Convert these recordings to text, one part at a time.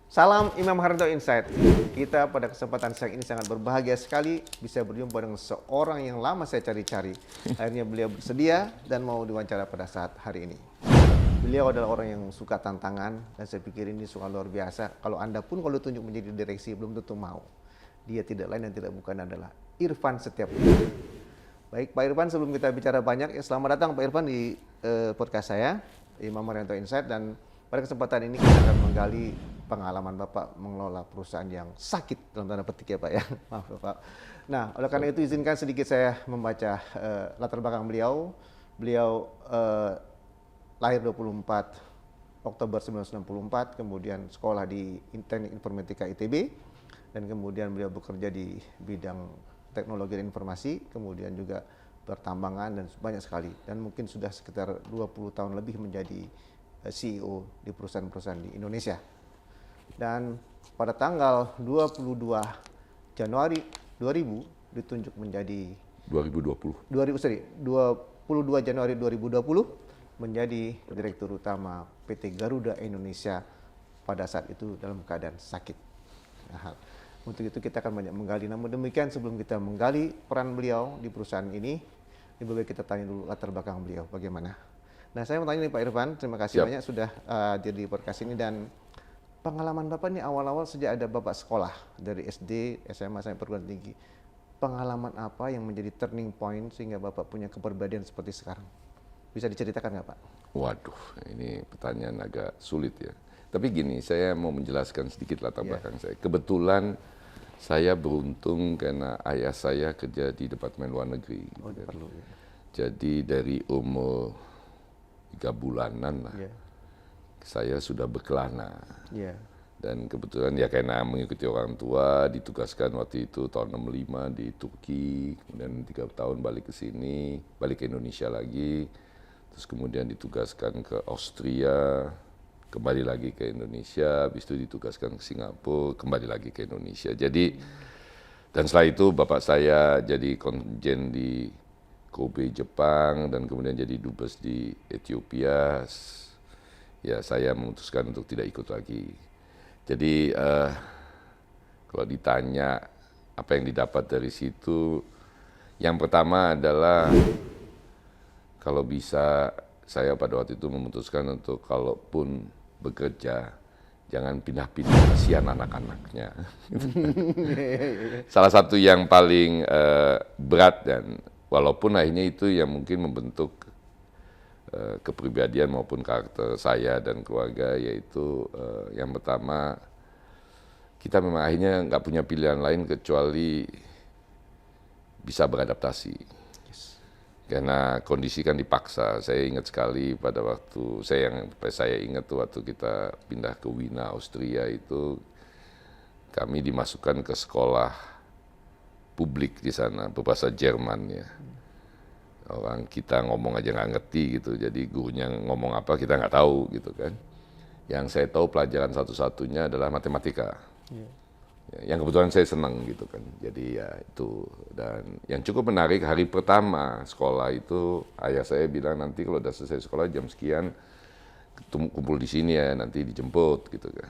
Salam Imam Harto Insight. Kita pada kesempatan siang ini sangat berbahagia sekali bisa berjumpa dengan seorang yang lama saya cari-cari. Akhirnya beliau bersedia dan mau diwawancara pada saat hari ini. Beliau adalah orang yang suka tantangan dan saya pikir ini soal luar biasa. Kalau Anda pun kalau ditunjuk menjadi direksi belum tentu mau. Dia tidak lain dan tidak bukan adalah Irfan Setiabudi. Baik Pak Irfan, sebelum kita bicara banyak, selamat datang Pak Irfan di podcast saya, Imam Harto Insight, dan pada kesempatan ini kita akan menggali pengalaman Bapak mengelola perusahaan yang sakit dalam tanda petik ya Pak ya. Maaf Bapak. Nah, oleh karena itu izinkan sedikit saya membaca latar belakang beliau. Beliau lahir 24 Oktober 1964, kemudian sekolah di Teknik Informatika ITB, dan kemudian beliau bekerja di bidang teknologi dan informasi, kemudian juga pertambangan dan banyak sekali. Dan mungkin sudah sekitar 20 tahun lebih menjadi CEO di perusahaan-perusahaan di Indonesia. Dan pada tanggal 22 Januari 2000 ditunjuk menjadi 2020. 22 Januari 2020 menjadi Direktur Utama PT Garuda Indonesia pada saat itu dalam keadaan sakit. Nah, untuk itu kita akan banyak menggali. Namun demikian sebelum kita menggali peran beliau di perusahaan ini, lebih baik kita tanya dulu latar belakang beliau bagaimana. Nah, saya mau tanya nih Pak Irfan, terima kasih banyak sudah hadir di podcast ini. Dan pengalaman Bapak ini awal-awal sejak ada Bapak sekolah dari SD, SMA sampai perguruan tinggi. Pengalaman apa yang menjadi turning point sehingga Bapak punya kepribadian seperti sekarang? Bisa diceritakan nggak Pak? Waduh, ini pertanyaan agak sulit ya. Tapi gini, saya mau menjelaskan sedikit latar belakang saya. Kebetulan saya beruntung karena ayah saya kerja di Departemen Luar Negeri. Oh, gitu. Perlu, ya. Jadi dari umur 3 bulanan lah, saya sudah berkelana. Dan kebetulan ya karena mengikuti orang tua, ditugaskan waktu itu tahun 65 di Turki, kemudian 3 tahun balik ke sini, balik ke Indonesia lagi, terus kemudian ditugaskan ke Austria, kembali lagi ke Indonesia, habis itu ditugaskan ke Singapura, kembali lagi ke Indonesia. Jadi, dan setelah itu bapak saya jadi konjen di Kobe, Jepang, dan kemudian jadi dubes di Ethiopia. Ya, saya memutuskan untuk tidak ikut lagi. Jadi, kalau ditanya apa yang didapat dari situ, yang pertama adalah kalau bisa saya pada waktu itu memutuskan untuk kalaupun bekerja, jangan pindah-pindah, kasihan anak-anaknya. Salah satu yang paling berat dan walaupun akhirnya itu yang mungkin membentuk kepribadian maupun karakter saya dan keluarga, yaitu yang pertama, kita memang akhirnya nggak punya pilihan lain kecuali bisa beradaptasi. Karena kondisi kan dipaksa. Saya ingat sekali pada waktu, saya ingat waktu kita pindah ke Wina, Austria itu, kami dimasukkan ke sekolah publik di sana, berbahasa Jerman ya. Orang kita ngomong aja nggak ngerti gitu, jadi gurunya ngomong apa kita nggak tahu gitu kan. Yang saya tahu pelajaran satu-satunya adalah matematika. Yang kebetulan saya senang gitu kan, jadi ya itu. Dan yang cukup menarik, hari pertama sekolah itu ayah saya bilang nanti kalau udah selesai sekolah jam sekian kumpul di sini ya, nanti dijemput gitu kan.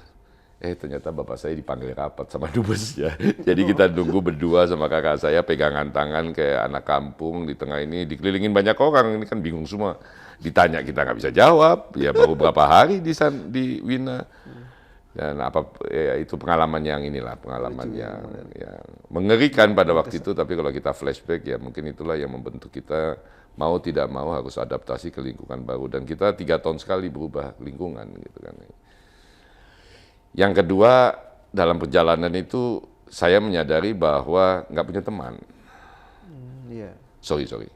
Ternyata bapak saya dipanggil rapat sama dubes ya. Jadi kita nunggu berdua sama kakak saya pegangan tangan kayak anak kampung di tengah ini, dikelilingin banyak orang, ini kan bingung semua. Ditanya kita nggak bisa jawab, ya baru berapa hari di Wina. Dan itu pengalaman yang pengalaman yang mengerikan pada waktu itu, tapi kalau kita flashback ya mungkin itulah yang membentuk kita mau tidak mau harus adaptasi ke lingkungan baru, dan kita 3 tahun sekali berubah lingkungan gitu kan. Yang kedua, dalam perjalanan itu saya menyadari bahwa nggak punya teman.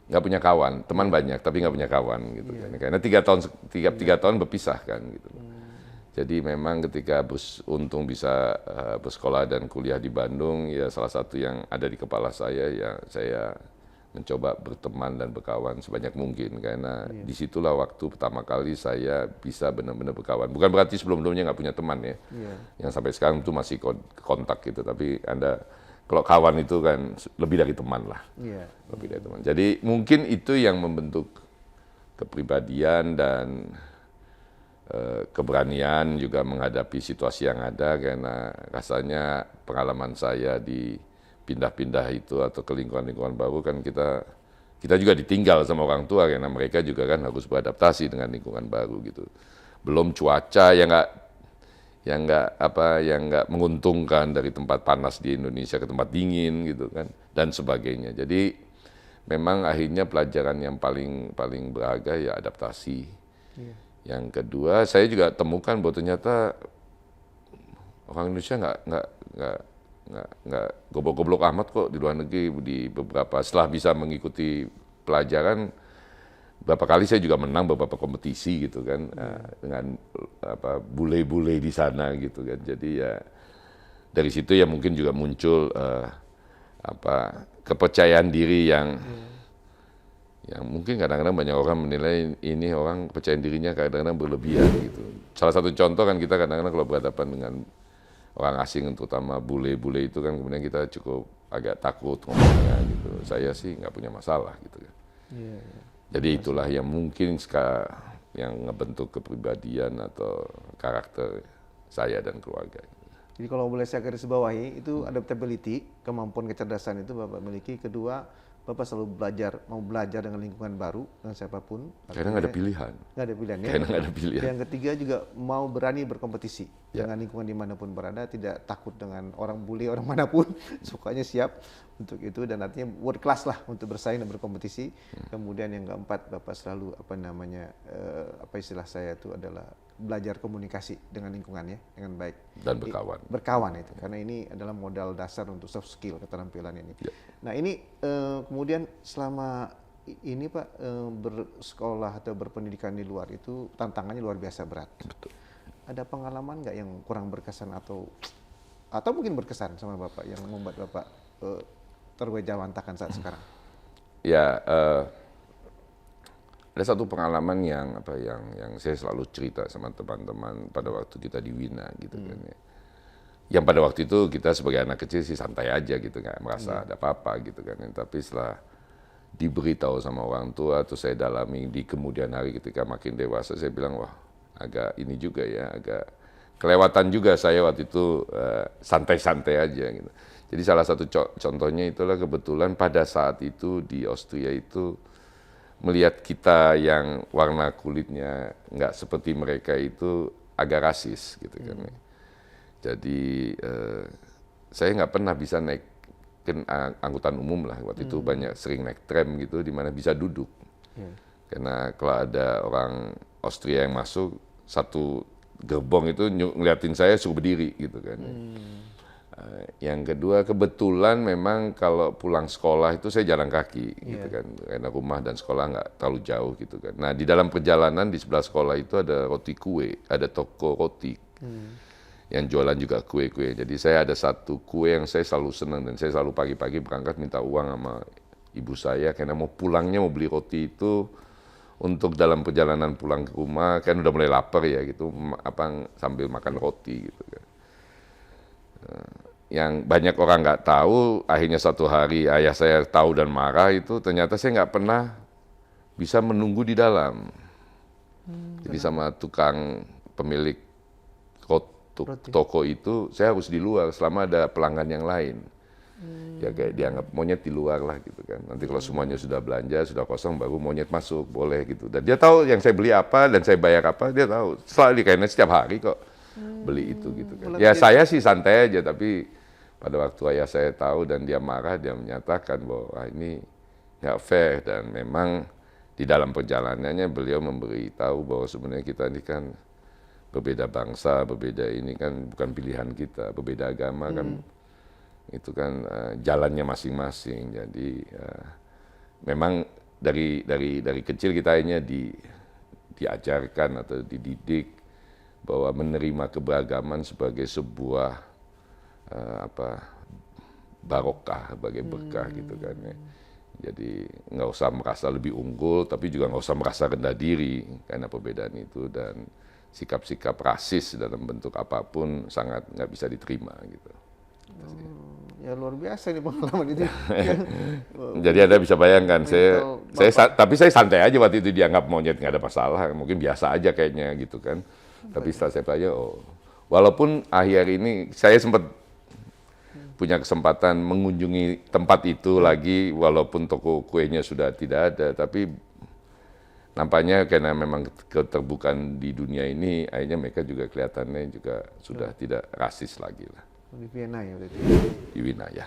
Nggak punya kawan, teman banyak tapi nggak punya kawan gitu kan. Karena 3 tahun berpisah kan gitu. Jadi memang ketika untung bisa bersekolah dan kuliah di Bandung, ya salah satu yang ada di kepala saya ya saya mencoba berteman dan berkawan sebanyak mungkin, karena disitulah waktu pertama kali saya bisa benar-benar berkawan. Bukan berarti sebelum-sebelumnya nggak punya teman ya, yang sampai sekarang itu masih kontak gitu. Tapi kalau kawan itu kan lebih dari teman lah, lebih dari teman. Jadi mungkin itu yang membentuk kepribadian dan keberanian juga menghadapi situasi yang ada, karena rasanya pengalaman saya di pindah-pindah itu atau ke lingkungan-lingkungan baru kan kita juga ditinggal sama orang tua, karena mereka juga kan harus beradaptasi dengan lingkungan baru gitu. Belum cuaca yang nggak menguntungkan, dari tempat panas di Indonesia ke tempat dingin gitu kan, dan sebagainya. Jadi memang akhirnya pelajaran yang paling berharga ya adaptasi. Iya. Yang kedua, saya juga temukan bahwa ternyata orang Indonesia nggak goblok-goblok amat kok di luar negeri. Di beberapa, setelah bisa mengikuti pelajaran, berapa kali saya juga menang beberapa kompetisi gitu kan, dengan bule-bule di sana gitu kan. Jadi ya dari situ ya mungkin juga muncul kepercayaan diri yang mungkin kadang-kadang banyak orang menilai ini orang percaya dirinya kadang-kadang berlebihan gitu. Salah satu contoh kan, kita kadang-kadang kalau berhadapan dengan orang asing, terutama bule-bule itu kan, kemudian kita cukup agak takut ngomongnya gitu. Saya sih nggak punya masalah gitu kan. Iya, iya. Jadi itulah yang mungkin yang ngebentuk kepribadian atau karakter saya dan keluarga. Jadi kalau boleh saya garis bawahi, itu adaptability, kemampuan kecerdasan itu Bapak miliki. Kedua, Bapak selalu mau belajar dengan lingkungan baru, dengan siapapun. Karena nggak ada pilihan. Nggak ada pilihan ya. Karena nggak ada pilihan. Yang ketiga juga mau berani berkompetisi Ya. dengan lingkungan dimanapun berada, tidak takut dengan orang bule, orang manapun, sukanya siap untuk itu, dan artinya world class lah untuk bersaing dan berkompetisi. Kemudian yang keempat, Bapak selalu apa istilah saya itu adalah belajar komunikasi dengan lingkungannya dengan baik. Dan berkawan. Berkawan itu, karena ini adalah modal dasar untuk soft skill, keterampilan ini. Ya. Nah ini kemudian selama ini Pak bersekolah atau berpendidikan di luar itu tantangannya luar biasa berat. Betul. Ada pengalaman nggak yang kurang berkesan atau mungkin berkesan sama Bapak yang membuat Bapak terwejawantakan saat sekarang? Ya, ada satu pengalaman yang saya selalu cerita sama teman-teman pada waktu kita di Wina gitu kan ya. Yang pada waktu itu kita sebagai anak kecil sih santai aja gitu, nggak merasa ada apa-apa gitu kan. Tapi setelah diberitahu sama orang tua atau saya dalami di kemudian hari ketika makin dewasa, saya bilang wah agak ini juga ya, agak kelewatan juga saya waktu itu santai-santai aja gitu. Jadi salah satu contohnya itulah kebetulan pada saat itu di Austria itu melihat kita yang warna kulitnya nggak seperti mereka itu agak rasis gitu kan ya. Jadi saya nggak pernah bisa naik angkutan umum lah waktu itu, sering naik tram gitu di mana bisa duduk. Karena kalau ada orang Austria yang masuk satu gerbong itu ngeliatin saya suruh berdiri gitu kan. Yang kedua, kebetulan memang kalau pulang sekolah itu saya jalan kaki gitu kan, karena rumah dan sekolah nggak terlalu jauh gitu kan. Nah di dalam perjalanan di sebelah sekolah itu ada roti kue, ada toko roti yang jualan juga kue-kue. Jadi saya ada satu kue yang saya selalu senang, dan saya selalu pagi-pagi berangkat minta uang sama ibu saya karena mau beli roti itu untuk dalam perjalanan pulang ke rumah, kan udah mulai lapar ya gitu, sambil makan roti gitu kan. Yang banyak orang nggak tahu, akhirnya satu hari ayah saya tahu dan marah itu, ternyata saya nggak pernah bisa menunggu di dalam. Jadi sama tukang pemilik toko itu, saya harus di luar selama ada pelanggan yang lain. Ya kayak dianggap monyet di luar lah gitu kan. Nanti kalau semuanya sudah belanja, sudah kosong, baru monyet masuk, boleh gitu. Dan dia tahu yang saya beli apa dan saya bayar apa, dia tahu. Selalu karena setiap hari kok beli itu gitu kan. Ya saya sih santai aja, tapi pada waktu ayah saya tahu dan dia marah, dia menyatakan bahwa ini nggak fair, dan memang di dalam perjalanannya beliau memberitahu bahwa sebenarnya kita ini kan berbeda bangsa, berbeda ini kan bukan pilihan kita, berbeda agama kan itu kan jalannya masing-masing. Jadi memang dari kecil kita akhirnya diajarkan atau dididik bahwa menerima keberagaman sebagai sebuah barokah, sebagai berkah gitu kan ya. Jadi nggak usah merasa lebih unggul, tapi juga nggak usah merasa rendah diri karena perbedaan itu, dan sikap-sikap rasis dalam bentuk apapun sangat nggak bisa diterima gitu. Ya luar biasa ini pengalaman itu. Jadi Anda bisa bayangkan, Mental tapi saya santai aja waktu itu dianggap monyet, nggak ada masalah, mungkin biasa aja kayaknya gitu kan. Tapi setelah saya pelajari, oh, walaupun akhir ini saya sempat punya kesempatan mengunjungi tempat itu lagi, walaupun toko kuenya sudah tidak ada, tapi nampaknya karena memang keterbukaan di dunia ini, akhirnya mereka juga kelihatannya juga sudah tidak rasis lagi lah di Vienna ya berarti. di Wina ya.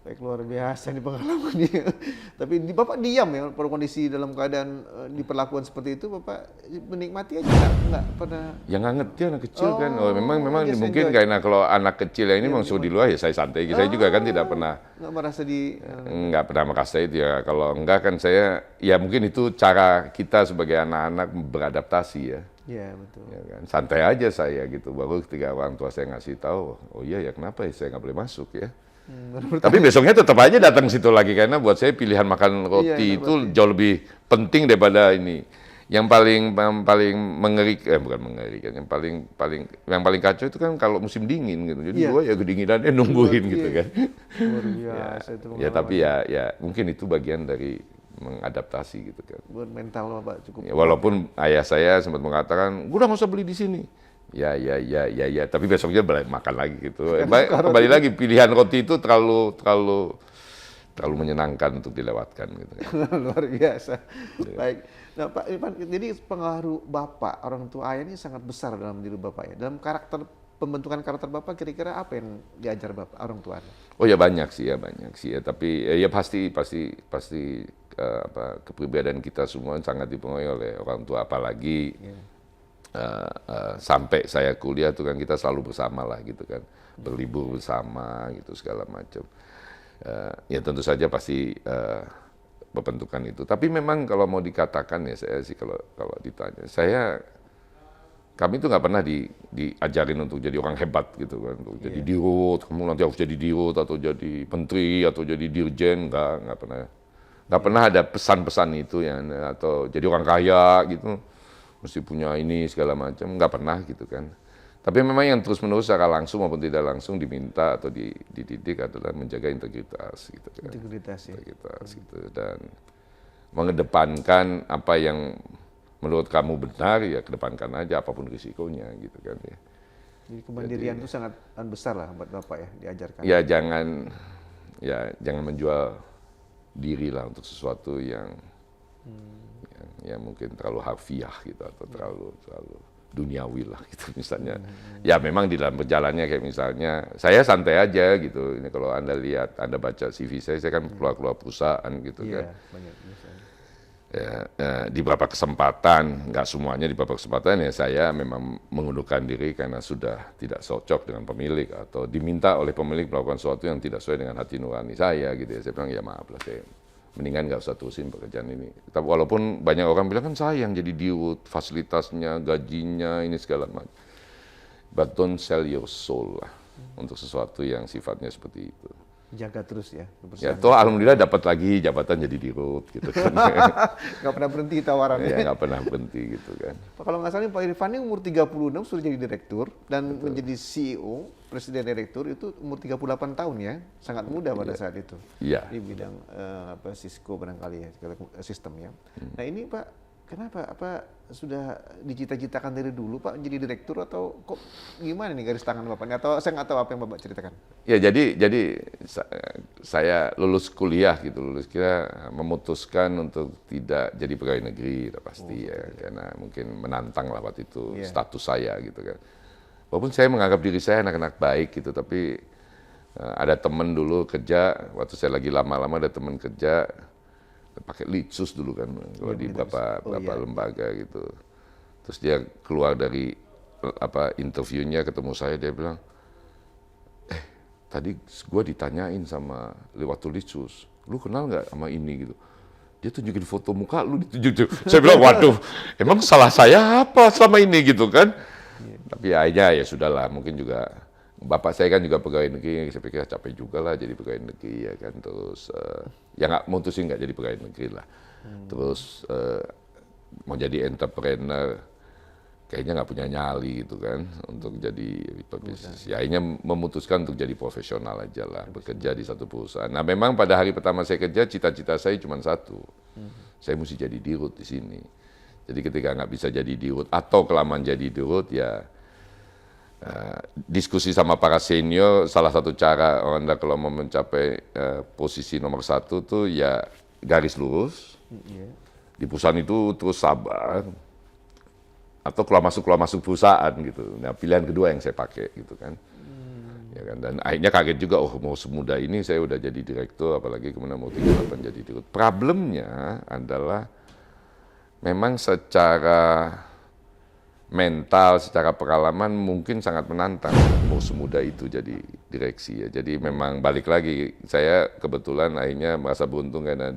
Baik, luar biasa ini pengalaman dia. Tapi Bapak diam ya pada kondisi dalam keadaan diperlakukan seperti itu, Bapak menikmati aja nggak pernah. Yang nggak ngerti anak kecil kan, Oh, memang just mungkin enjoy. karena kalau anak kecil yang ini memang suruh di luar ya saya santai. Saya juga kan tidak pernah Nggak merasa di nggak pernah merasa itu ya. Kalau enggak kan saya ya mungkin itu cara kita sebagai anak-anak beradaptasi ya. ya betul. Ya kan, santai aja saya gitu. Baru ketika orang tua saya ngasih tahu, oh iya ya kenapa ya saya nggak boleh masuk ya. Tapi besoknya tetap aja datang situ lagi karena buat saya pilihan makan roti enak itu jauh lebih penting daripada ini. Yang paling mengerikan, bukan mengerikan, yang paling kacau itu kan kalau musim dingin gitu. Jadi gua ya kedinginannya nungguin gitu kan. Luar biasa itu Ya tapi ya mungkin itu bagian dari mengadaptasi gitu kan. buat mental Bapak cukup. Ya, walaupun ayah saya sempat mengatakan, udah nggak usah beli di sini. Ya, tapi besoknya balik makan lagi gitu. Kembali lagi pilihan roti itu terlalu menyenangkan untuk dilewatkan gitu. Luar biasa. Baik. Nah, Pak Irfan, jadi pengaruh Bapak, orang tua ayah ini sangat besar dalam diri Bapak ya. Dalam pembentukan karakter Bapak kira-kira apa yang diajar Bapak orang tua Anda? Oh ya banyak sih ya. Tapi ya pasti kepribadian kita semua sangat dipengaruhi oleh orang tua, apalagi sampai saya kuliah tuh kan kita selalu bersama lah gitu kan, berlibur bersama gitu segala macam. Ya tentu saja pasti berbentukan itu. Tapi memang kalau mau dikatakan ya saya sih kalau ditanya, kami tuh nggak pernah diajarin untuk jadi orang hebat gitu kan, untuk jadi dirut, kamu nanti harus jadi dirut atau jadi menteri atau jadi dirjen, nggak pernah ada pesan-pesan itu ya, atau jadi orang kaya gitu. Mesti punya ini segala macam, nggak pernah gitu kan. Tapi memang yang terus-menerus secara langsung maupun tidak langsung diminta atau dididik adalah menjaga integritas gitu kan. Integritas ya. Integritas gitu, dan mengedepankan apa yang menurut kamu benar ya kedepankan aja apapun risikonya gitu kan ya. Jadi kemandirian itu sangat besar lah buat Bapak ya, diajarkan. Ya jangan menjual diri lah untuk sesuatu yang mungkin terlalu harfiah gitu atau terlalu duniawi lah gitu misalnya. Ya memang di dalam perjalanannya kayak misalnya saya santai aja gitu. Ini kalau Anda lihat, Anda baca CV saya kan keluar perusahaan gitu kan. Banyak misalnya. Ya, di beberapa kesempatan, nggak semuanya di beberapa kesempatan ya saya memang mengundurkan diri karena sudah tidak cocok dengan pemilik atau diminta oleh pemilik melakukan sesuatu yang tidak sesuai dengan hati nurani saya gitu ya. Saya bilang ya maaf lah, saya mendingan nggak usah terusin pekerjaan ini. Tapi walaupun banyak orang bilang kan sayang jadi dirut, fasilitasnya, gajinya, ini segala macam. But don't sell your soul lah untuk sesuatu yang sifatnya seperti itu. Jaga terus ya. Ya toh alhamdulillah dapat lagi jabatan jadi dirut gitu kan. Nggak pernah berhenti tawarannya. Ya nggak pernah berhenti gitu kan. Kalau nggak salah Pak Irfan ini umur 36 sudah jadi direktur dan menjadi CEO, presiden direktur itu umur 38 tahun ya. Sangat muda pada saat itu. Iya. Di bidang Cisco barangkali ya, sistem ya. Nah ini Pak, kenapa sudah dicita-citakan dari dulu Pak menjadi direktur atau kok gimana nih garis tangan Bapak? Saya nggak tahu apa yang Bapak ceritakan. Ya jadi saya lulus kuliah memutuskan untuk tidak jadi pegawai negeri pasti ya karena mungkin menantang lah waktu itu status saya gitu kan. Walaupun saya menganggap diri saya anak-anak baik gitu, tapi ada teman dulu kerja waktu saya lagi lama-lama ada teman kerja pakai litsus dulu kan kalau di beberapa lembaga gitu. Terus dia keluar dari interviewnya ketemu saya, dia bilang, tadi gue ditanyain sama lewat litsus, lu kenal nggak sama ini gitu. Dia tunjukin foto muka lu ditunjuk. Saya bilang waduh, emang salah saya apa selama ini gitu kan. Tapi aja ya sudahlah, mungkin juga bapak saya kan juga pegawai negeri, saya pikir capek juga lah jadi pegawai negeri ya kan. Terus ya nggak mutusin nggak jadi pegawai negeri lah. Terus mau jadi entrepreneur kayaknya nggak punya nyali gitu kan untuk jadi pebisnis. Ya akhirnya memutuskan untuk jadi profesional aja lah, bekerja di satu perusahaan. Nah memang pada hari pertama saya kerja, cita-cita saya cuma satu, saya mesti jadi dirut di sini. Jadi ketika nggak bisa jadi dirut atau kelamaan jadi dirut ya diskusi sama para senior, salah satu cara Anda kalau mau mencapai posisi nomor satu tuh ya garis lurus. Di perusahaan itu terus sabar. Atau keluar masuk perusahaan gitu. Nah pilihan kedua yang saya pakai gitu kan. Ya kan, dan akhirnya kaget juga, oh mau semudah ini saya udah jadi direktur, apalagi kemudian mau 38 jadi dirut. Problemnya adalah memang secara mental, secara pengalaman mungkin sangat menantang mau semudah itu jadi direksi ya. Jadi memang balik lagi, saya kebetulan akhirnya merasa beruntung karena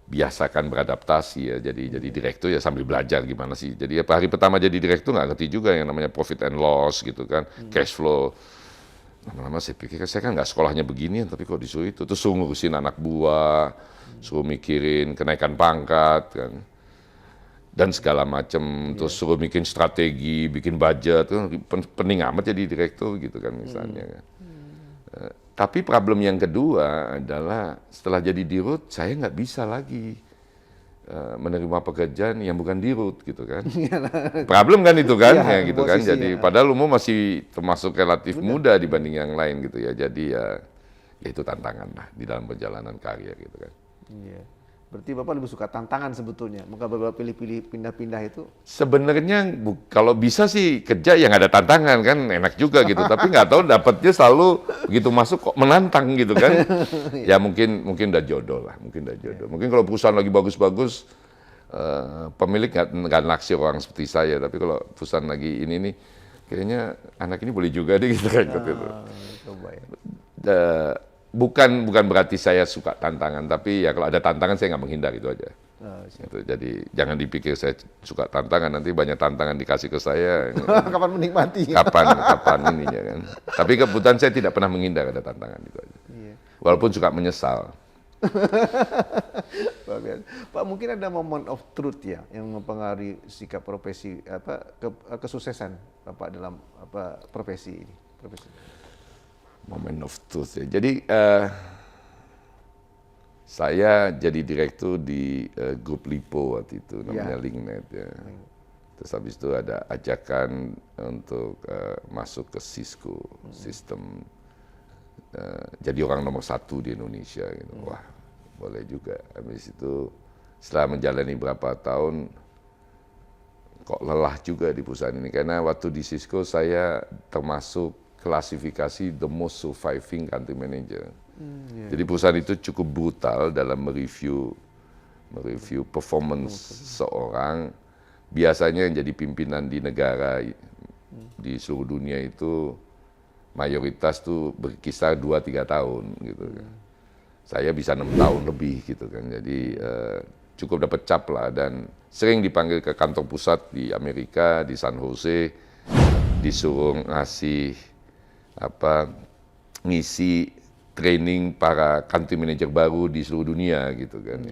biasakan beradaptasi ya, jadi direktur ya sambil belajar gimana sih. Jadi hari pertama jadi direktur nggak ngerti juga yang namanya profit and loss gitu kan, cash flow. Lama-lama saya pikir saya kan nggak sekolahnya begini, tapi kok disuruh itu, terus suruh ngurusin anak buah, suruh mikirin kenaikan pangkat kan, dan segala macam, terus suruh bikin strategi, bikin budget, kan penting amat jadi direktur gitu kan misalnya kan. Tapi problem yang kedua adalah setelah jadi dirut, saya nggak bisa lagi menerima pekerjaan yang bukan dirut gitu kan. Problem kan itu kan, ya gitu kan. Jadi padahal umum masih termasuk relatif muda dibanding yang lain gitu ya. Jadi ya itu tantangan lah di dalam perjalanan karir gitu kan. Iya. Berarti Bapak lebih suka tantangan sebetulnya, maka Bapak pilih-pilih pindah-pindah itu? Sebenarnya kalau bisa sih kerja yang ada tantangan kan enak juga gitu, tapi nggak tahu dapatnya selalu begitu masuk kok menantang gitu kan. Ya mungkin udah jodoh lah, mungkin udah jodoh. Mungkin kalau perusahaan lagi bagus-bagus, pemilik nggak naksir orang seperti saya, tapi kalau perusahaan lagi ini nih, kayaknya anak ini boleh juga deh gitu kan. Coba ya. Bukan berarti saya suka tantangan, tapi ya kalau ada tantangan saya nggak menghindar itu aja. Gitu. Jadi jangan dipikir saya suka tantangan, nanti banyak tantangan dikasih ke saya. Kapan menikmati? Kapan ininya kan. Tapi kebetulan saya tidak pernah menghindar ada tantangan itu aja. Iya. Walaupun suka menyesal. Pak, mungkin ada moment of truth ya yang mempengaruhi sikap profesi kesuksesan Bapak dalam profesi ini. Moment of truth ya. Jadi saya jadi direktur di grup Lipo waktu itu, namanya Linknet ya. Terus habis itu ada ajakan untuk masuk ke Cisco sistem, jadi orang nomor 1 di Indonesia gitu. Wah, boleh juga. Habis itu setelah menjalani berapa tahun, kok lelah juga di perusahaan ini, karena waktu di Cisco saya termasuk klasifikasi the most surviving country manager. Jadi perusahaan itu cukup brutal dalam mereview performance seorang. Biasanya yang jadi pimpinan di negara di seluruh dunia itu mayoritas tuh berkisar 2-3 tahun gitu. Saya bisa 6 tahun lebih gitu kan. Jadi cukup dapat cap lah, dan sering dipanggil ke kantor pusat di Amerika, di San Jose, disuruh ngisi training para country manager baru di seluruh dunia gitu kan.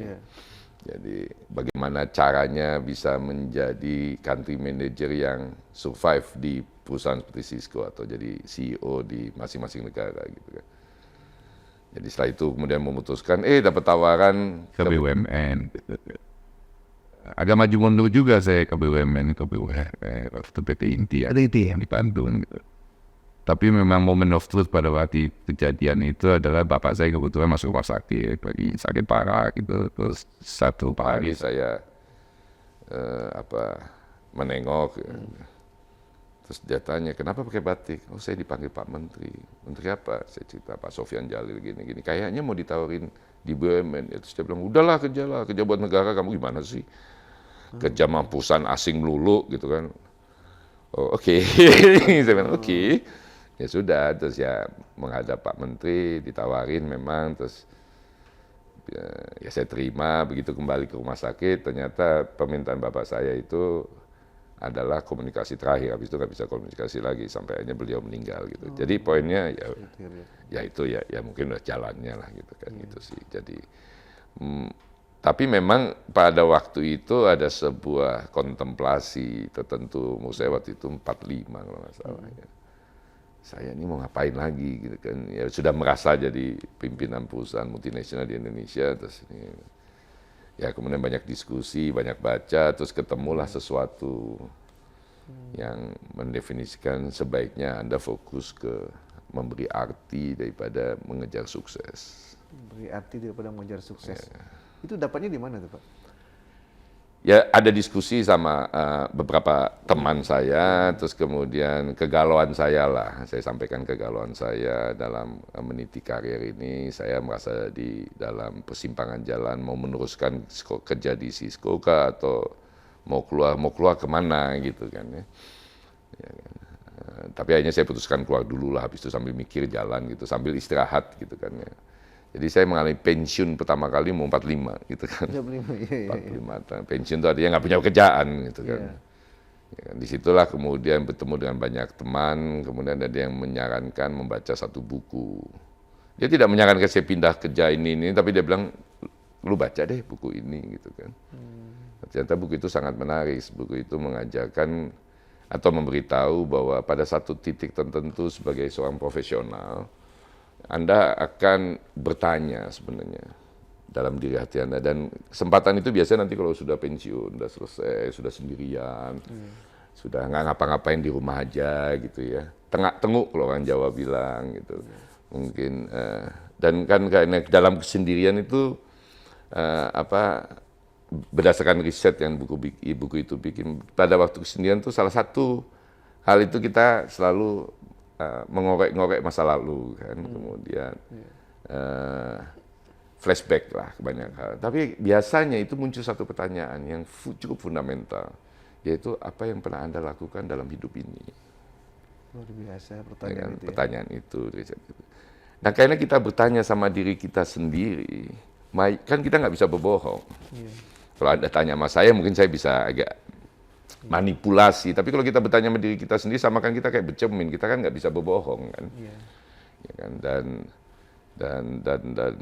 Jadi bagaimana caranya bisa menjadi country manager yang survive di perusahaan seperti Cisco atau jadi CEO di masing-masing negara gitu kan. Jadi setelah itu kemudian memutuskan dapat tawaran ke BUMN. Agak maju mundur juga saya ke BUMN, waktu PT Inti ada itu yang di Bandung gitu. Tapi memang moment of truth pada waktu kejadian itu adalah bapak saya kebetulan masuk rumah sakit, lagi sakit parah gitu. Terus satu hari saya menengok, terus dia tanya kenapa pakai batik? Oh saya dipanggil Pak Menteri. Menteri apa? Saya cerita Pak Sofyan Jalil gini-gini. Kayaknya mau ditawarin di BUMN. Terus dia bilang udahlah kerja buat negara kamu, gimana sih? Kerja mampusan asing melulu gitu kan. Oh oke. Saya bilang oke. Ya sudah, terus ya menghadap Pak Menteri, ditawarin memang, terus ya saya terima. Begitu kembali ke rumah sakit, ternyata permintaan bapak saya itu adalah komunikasi terakhir, habis itu nggak bisa komunikasi lagi sampai akhirnya beliau meninggal gitu. Jadi poinnya ya itu ya mungkin udah jalannya lah gitu kan gitu sih. Jadi Tapi memang pada waktu itu ada sebuah kontemplasi tertentu, menurut saya waktu itu 45 kalau nggak salah. Ya. Saya ini mau ngapain lagi gitu kan. Ya sudah merasa jadi pimpinan perusahaan multinasional di Indonesia, terus ini ya kemudian banyak diskusi, banyak baca, terus ketemulah sesuatu yang mendefinisikan sebaiknya Anda fokus ke memberi arti daripada mengejar sukses. Beri arti daripada mengejar sukses. Itu dapatnya di mana tuh Pak? Ya ada diskusi sama beberapa teman saya, terus kemudian kegalauan saya lah. Saya sampaikan kegalauan saya dalam meniti karir ini. Saya merasa di dalam persimpangan jalan, mau meneruskan kerja di Cisco kah, atau mau keluar kemana gitu kan ya. Ya kan. Tapi akhirnya saya putuskan keluar dulu lah, habis itu sambil mikir jalan gitu, sambil istirahat gitu kan ya. Jadi saya mengalami pensiun pertama kali mau 45 gitu kan. 35, iya. 45 tahun. Pensiun itu artinya nggak punya kerjaan gitu kan. Iya. Ya kan. Disitulah kemudian bertemu dengan banyak teman, kemudian ada yang menyarankan membaca satu buku. Dia tidak menyarankan saya pindah kerja ini, tapi dia bilang, lu baca deh buku ini gitu kan. Ternyata buku itu sangat menarik. Buku itu mengajarkan atau memberitahu bahwa pada satu titik tertentu sebagai seorang profesional, Anda akan bertanya sebenarnya dalam diri hati Anda, dan kesempatan itu biasanya nanti kalau sudah pensiun, sudah selesai, sudah sendirian, sudah nggak ngapa-ngapain di rumah aja gitu ya, tenguk kalau orang Jawa bilang gitu, mungkin dan kan karena dalam kesendirian itu berdasarkan riset yang buku itu bikin, pada waktu kesendirian itu salah satu hal itu kita selalu mengorek-ngorek masa lalu kan, kemudian flashback lah ke banyak hal. Tapi biasanya itu muncul satu pertanyaan yang cukup fundamental, yaitu apa yang pernah Anda lakukan dalam hidup ini? Luar biasa Ya pertanyaan kan, itu. pertanyaan itu. Nah, karena kita bertanya sama diri kita sendiri, kan kita nggak bisa berbohong. Iya. Kalau Anda tanya sama saya, mungkin saya bisa agak manipulasi. Tapi kalau kita bertanya sama diri kita sendiri, sama kan kita kayak bercermin, kita kan nggak bisa berbohong kan. Iya. Ya kan? Dan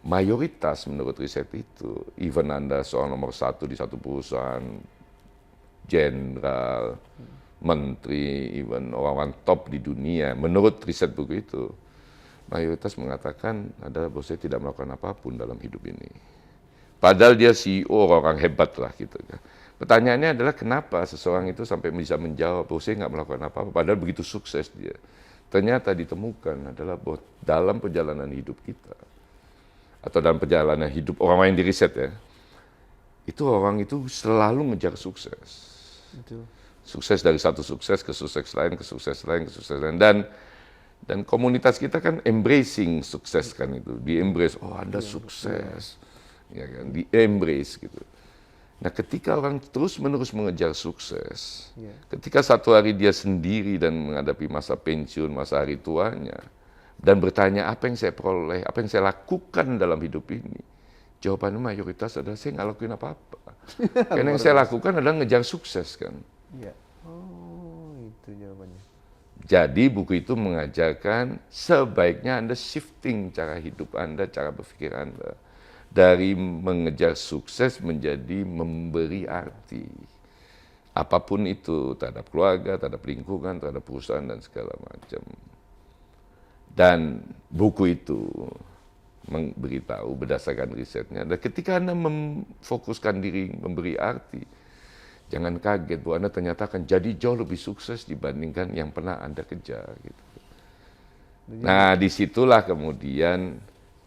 mayoritas menurut riset itu, even Anda seorang nomor 1 di satu perusahaan, jenderal, menteri, even orang-orang top di dunia, menurut riset buku itu, mayoritas mengatakan adalah bahwa saya tidak melakukan apapun dalam hidup ini. Padahal dia CEO, orang hebat lah gitu kan. Pertanyaannya adalah kenapa seseorang itu sampai bisa menjawab bahwa saya nggak melakukan apa-apa, padahal begitu sukses dia. Ternyata ditemukan adalah bahwa dalam perjalanan hidup kita, atau dalam perjalanan hidup orang yang di riset ya, itu orang itu selalu ngejar sukses. Itu. Sukses dari satu sukses ke sukses lain, ke sukses lain, ke sukses lain. Dan komunitas kita kan embracing sukses kan itu. Di-embrace, oh Anda sukses. Ya kan, di-embrace gitu. Nah, ketika orang terus-menerus mengejar sukses, ketika satu hari dia sendiri dan menghadapi masa pensiun, masa hari tuanya, dan bertanya apa yang saya peroleh, apa yang saya lakukan dalam hidup ini, jawabannya mayoritas adalah saya nggak lakuin apa-apa. Karena yang saya lakukan adalah ngejar sukses kan. Iya. Oh, itu jawabannya. Jadi buku itu mengajarkan sebaiknya Anda shifting cara hidup Anda, cara berpikir Anda. Dari mengejar sukses menjadi memberi arti. Apapun itu, terhadap keluarga, terhadap lingkungan, terhadap perusahaan, dan segala macam. Dan buku itu memberitahu berdasarkan risetnya, dan ketika Anda memfokuskan diri memberi arti, jangan kaget bahwa Anda ternyata akan jadi jauh lebih sukses dibandingkan yang pernah Anda kejar. Gitu. Nah, disitulah kemudian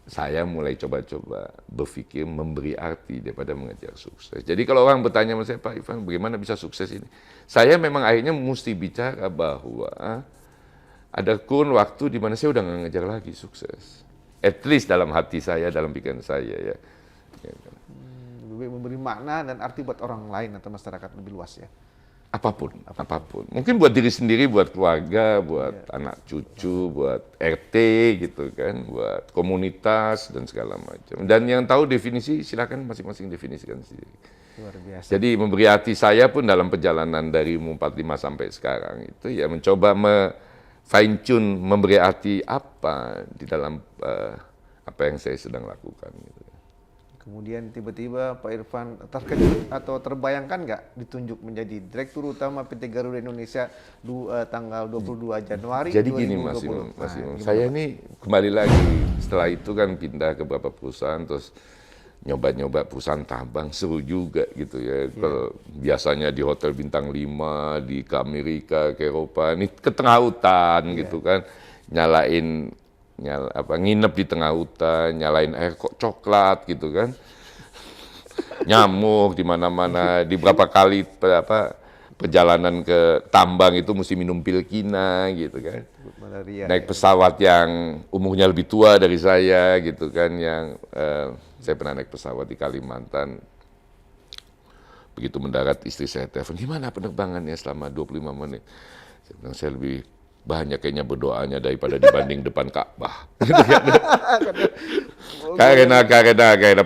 saya mulai coba-coba berpikir memberi arti daripada mengejar sukses. Jadi kalau orang bertanya sama saya, Pak Ivan, bagaimana bisa sukses ini? Saya memang akhirnya mesti bicara bahwa ada kurun waktu di mana saya udah nggak ngejar lagi sukses. At least dalam hati saya, dalam pikiran saya ya. Lebih baik memberi makna dan arti buat orang lain atau masyarakat lebih luas ya. Apapun. Mungkin buat diri sendiri, buat keluarga, buat anak cucu, buat RT gitu kan, buat komunitas dan segala macam. Dan yang tahu definisi, silakan masing-masing definisikan sendiri. Luar biasa. Jadi memberi arti saya pun dalam perjalanan dari umur 45 sampai sekarang itu ya mencoba fine tune memberi arti apa di dalam apa yang saya sedang lakukan gitu. Kemudian tiba-tiba Pak Irfan terkejut atau terbayangkan nggak ditunjuk menjadi Direktur Utama PT Garuda Indonesia tanggal 22 Januari Jadi gini 2020. Mas Imam, Gimana, saya Pak? ini kembali lagi setelah itu kan pindah ke beberapa perusahaan terus nyoba-nyoba perusahaan tambang seru juga gitu ya. Kalau biasanya di hotel bintang 5, ke Amerika, ke Eropa, ini ke tengah hutan gitu kan. Nginep di tengah hutan, nyalain air kok coklat gitu kan. Nyamuk di mana-mana, di berapa kali perjalanan ke tambang itu mesti minum pil kina gitu kan. Malaria. Naik pesawat yang umurnya lebih tua dari saya gitu kan, yang saya pernah naik pesawat di Kalimantan. Begitu mendarat istri saya telepon, gimana penerbangannya selama 25 menit? Saya bilang, saya lebih banyak kayaknya berdoanya daripada dibanding depan Ka'bah. Karena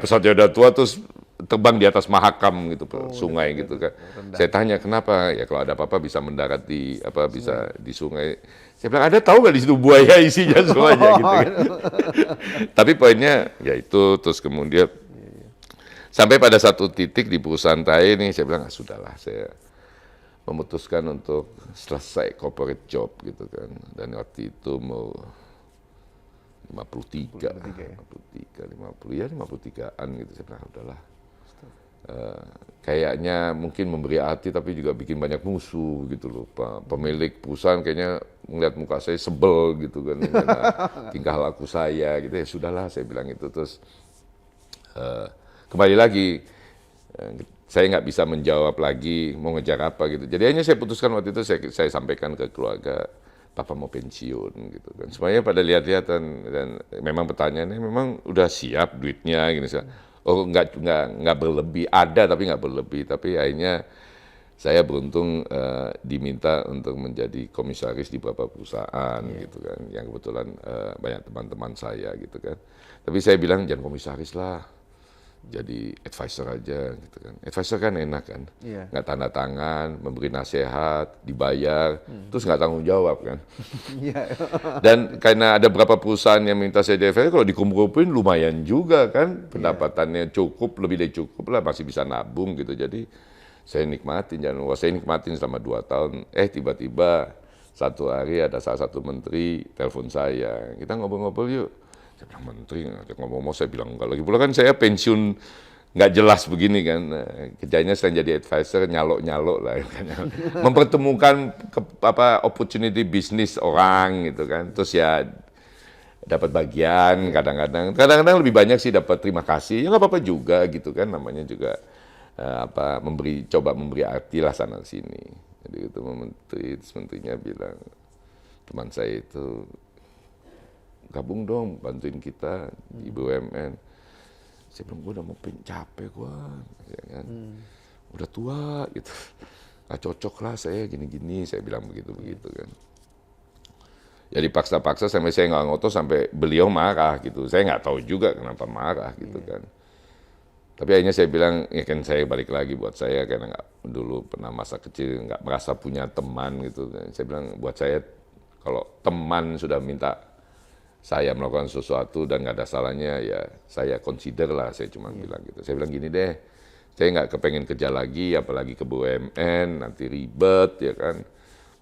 pesawatnya udah tua terus terbang di atas Mahakam gitu, sungai gitu kan. Saya tanya kenapa? Ya kalau ada apa-apa bisa mendarat bisa di sungai. Saya bilang ada tahu nggak di situ buaya isinya semuanya gitu kan. Tapi poinnya ya itu terus kemudian sampai pada satu titik di perusahaan saya ini saya bilang sudahlah, saya memutuskan untuk selesai corporate job gitu kan. Dan waktu itu mau 53an gitu. Saya bilang udahlah. Kayaknya mungkin memberi arti tapi juga bikin banyak musuh gitu loh. Pemilik perusahaan kayaknya melihat muka saya sebel gitu kan. Tingkah laku saya gitu ya sudahlah saya bilang itu. Terus kembali lagi saya nggak bisa menjawab lagi mau ngejar apa gitu. Jadi hanya saya putuskan waktu itu saya sampaikan ke keluarga, Papa mau pensiun gitu kan. Semuanya pada lihat-lihat dan memang pertanyaannya memang udah siap duitnya gini. Oh nggak berlebih, ada tapi nggak berlebih. Tapi akhirnya saya beruntung diminta untuk menjadi komisaris di beberapa perusahaan gitu kan. Yang kebetulan banyak teman-teman saya gitu kan. Tapi saya bilang jangan komisaris lah, jadi advisor aja gitu kan. Advisor kan enak kan, nggak tanda tangan, memberi nasihat, dibayar, terus nggak tanggung jawab kan. Dan karena ada beberapa perusahaan yang minta saya jadi advisor, kalau dikumpulin lumayan juga kan, pendapatannya cukup, lebih dari cukup lah, masih bisa nabung gitu. Jadi saya nikmatin, saya nikmatin selama 2 tahun. Tiba-tiba satu hari ada salah satu menteri telepon saya, kita ngobrol-ngobrol yuk. Saya bilang menteri, ngomong-ngomong saya bilang enggak lagi. Pula kan saya pensiun nggak jelas begini kan. Kerjanya selain jadi advisor, nyalok-nyalok lah. Mempertemukan opportunity bisnis orang gitu kan. Terus ya dapat bagian kadang-kadang lebih banyak sih dapat terima kasih. Ya nggak apa-apa juga gitu kan. Namanya juga coba memberi arti lah sana sini. Jadi itu menterinya bilang, teman saya itu, gabung dong, bantuin kita di BUMN. Saya bilang, gue udah mau capek gue, ya kan? Udah tua gitu. Gak cocok lah saya gini-gini, saya bilang begitu-begitu kan. Jadi paksa-paksa sampai saya nggak ngotot sampai beliau marah gitu. Saya nggak tahu juga kenapa marah gitu kan. Tapi akhirnya saya bilang, ya kan saya balik lagi buat saya karena dulu pernah masa kecil nggak merasa punya teman gitu. Saya bilang buat saya kalau teman sudah minta saya melakukan sesuatu dan nggak ada salahnya, ya saya consider lah, saya cuma bilang gitu. Saya bilang gini deh, saya nggak kepengen kerja lagi, apalagi ke BUMN, nanti ribet ya kan.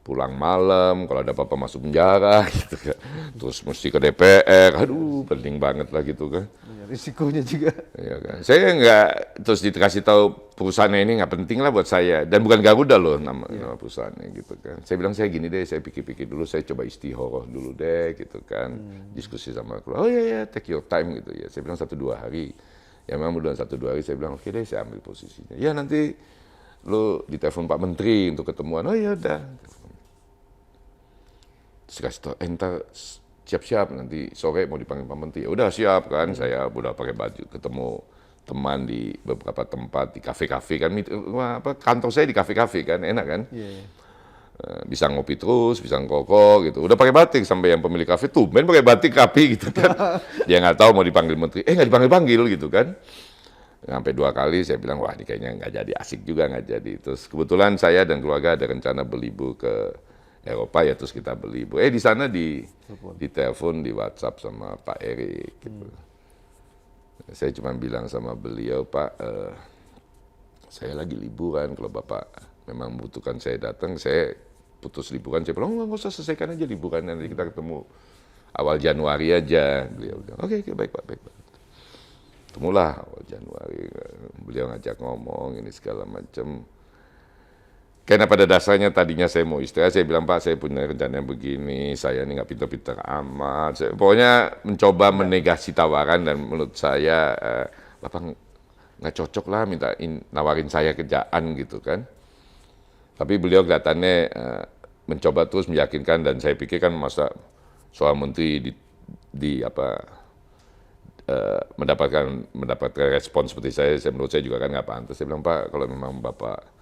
Pulang malam, kalau ada apa-apa masuk penjara gitu kan. Terus mesti ke DPR, aduh penting banget lah gitu kan. Risikonya juga. Ya kan. Saya nggak, terus dikasih tahu perusahaannya ini nggak penting lah buat saya. Dan bukan Garuda loh nama perusahaannya gitu kan. Saya bilang saya gini deh, saya pikir-pikir dulu, saya coba istikharah dulu deh gitu kan. Diskusi sama keluarga, oh iya take your time gitu ya. Saya bilang 1-2 hari. Ya memang udah 1-2 hari saya bilang oke deh saya ambil posisinya. Ya nanti lo ditelepon Pak Menteri untuk ketemuan, oh iya udah. Terus kasih tau, entar siap-siap nanti sore mau dipanggil Pak Menteri. Ya udah siap kan, saya udah pakai baju ketemu teman di beberapa tempat di kafe-kafe kan. Kantor saya di kafe-kafe kan, enak kan. Bisa ngopi terus, bisa ngerokok gitu. Udah pakai batik sampai yang pemilik kafe tuh, main pakai batik rapi gitu kan. Dia nggak tahu mau dipanggil Menteri, nggak dipanggil-panggil gitu kan. Sampai 2 kali saya bilang wah ini kayaknya nggak jadi, asik juga nggak jadi. Terus kebetulan saya dan keluarga ada rencana berlibur ke Eropa ya, terus kita beli. Di sana di telepon, di WhatsApp sama Pak Erik gitu. Saya cuma bilang sama beliau, Pak, saya lagi liburan, kalau Bapak memang membutuhkan saya datang, saya putus liburan, saya bilang, nggak usah, selesaikan aja liburan, nanti kita ketemu awal Januari aja. Beliau bilang, oke, baik Pak, baik Pak. Ketemulah awal Januari, beliau ngajak ngomong, ini segala macam. Karena pada dasarnya tadinya saya mau istirahat, saya bilang, Pak, saya punya rencana begini, saya ini nggak pinter-pinter amat. Pokoknya mencoba menegasi tawaran, dan menurut saya, Bapak nggak cocok lah nawarin saya kerjaan gitu kan. Tapi beliau kelihatannya mencoba terus meyakinkan, dan saya pikir kan masa soal menteri mendapatkan respon seperti saya menurut saya juga kan nggak pantas. Saya bilang, Pak, kalau memang Bapak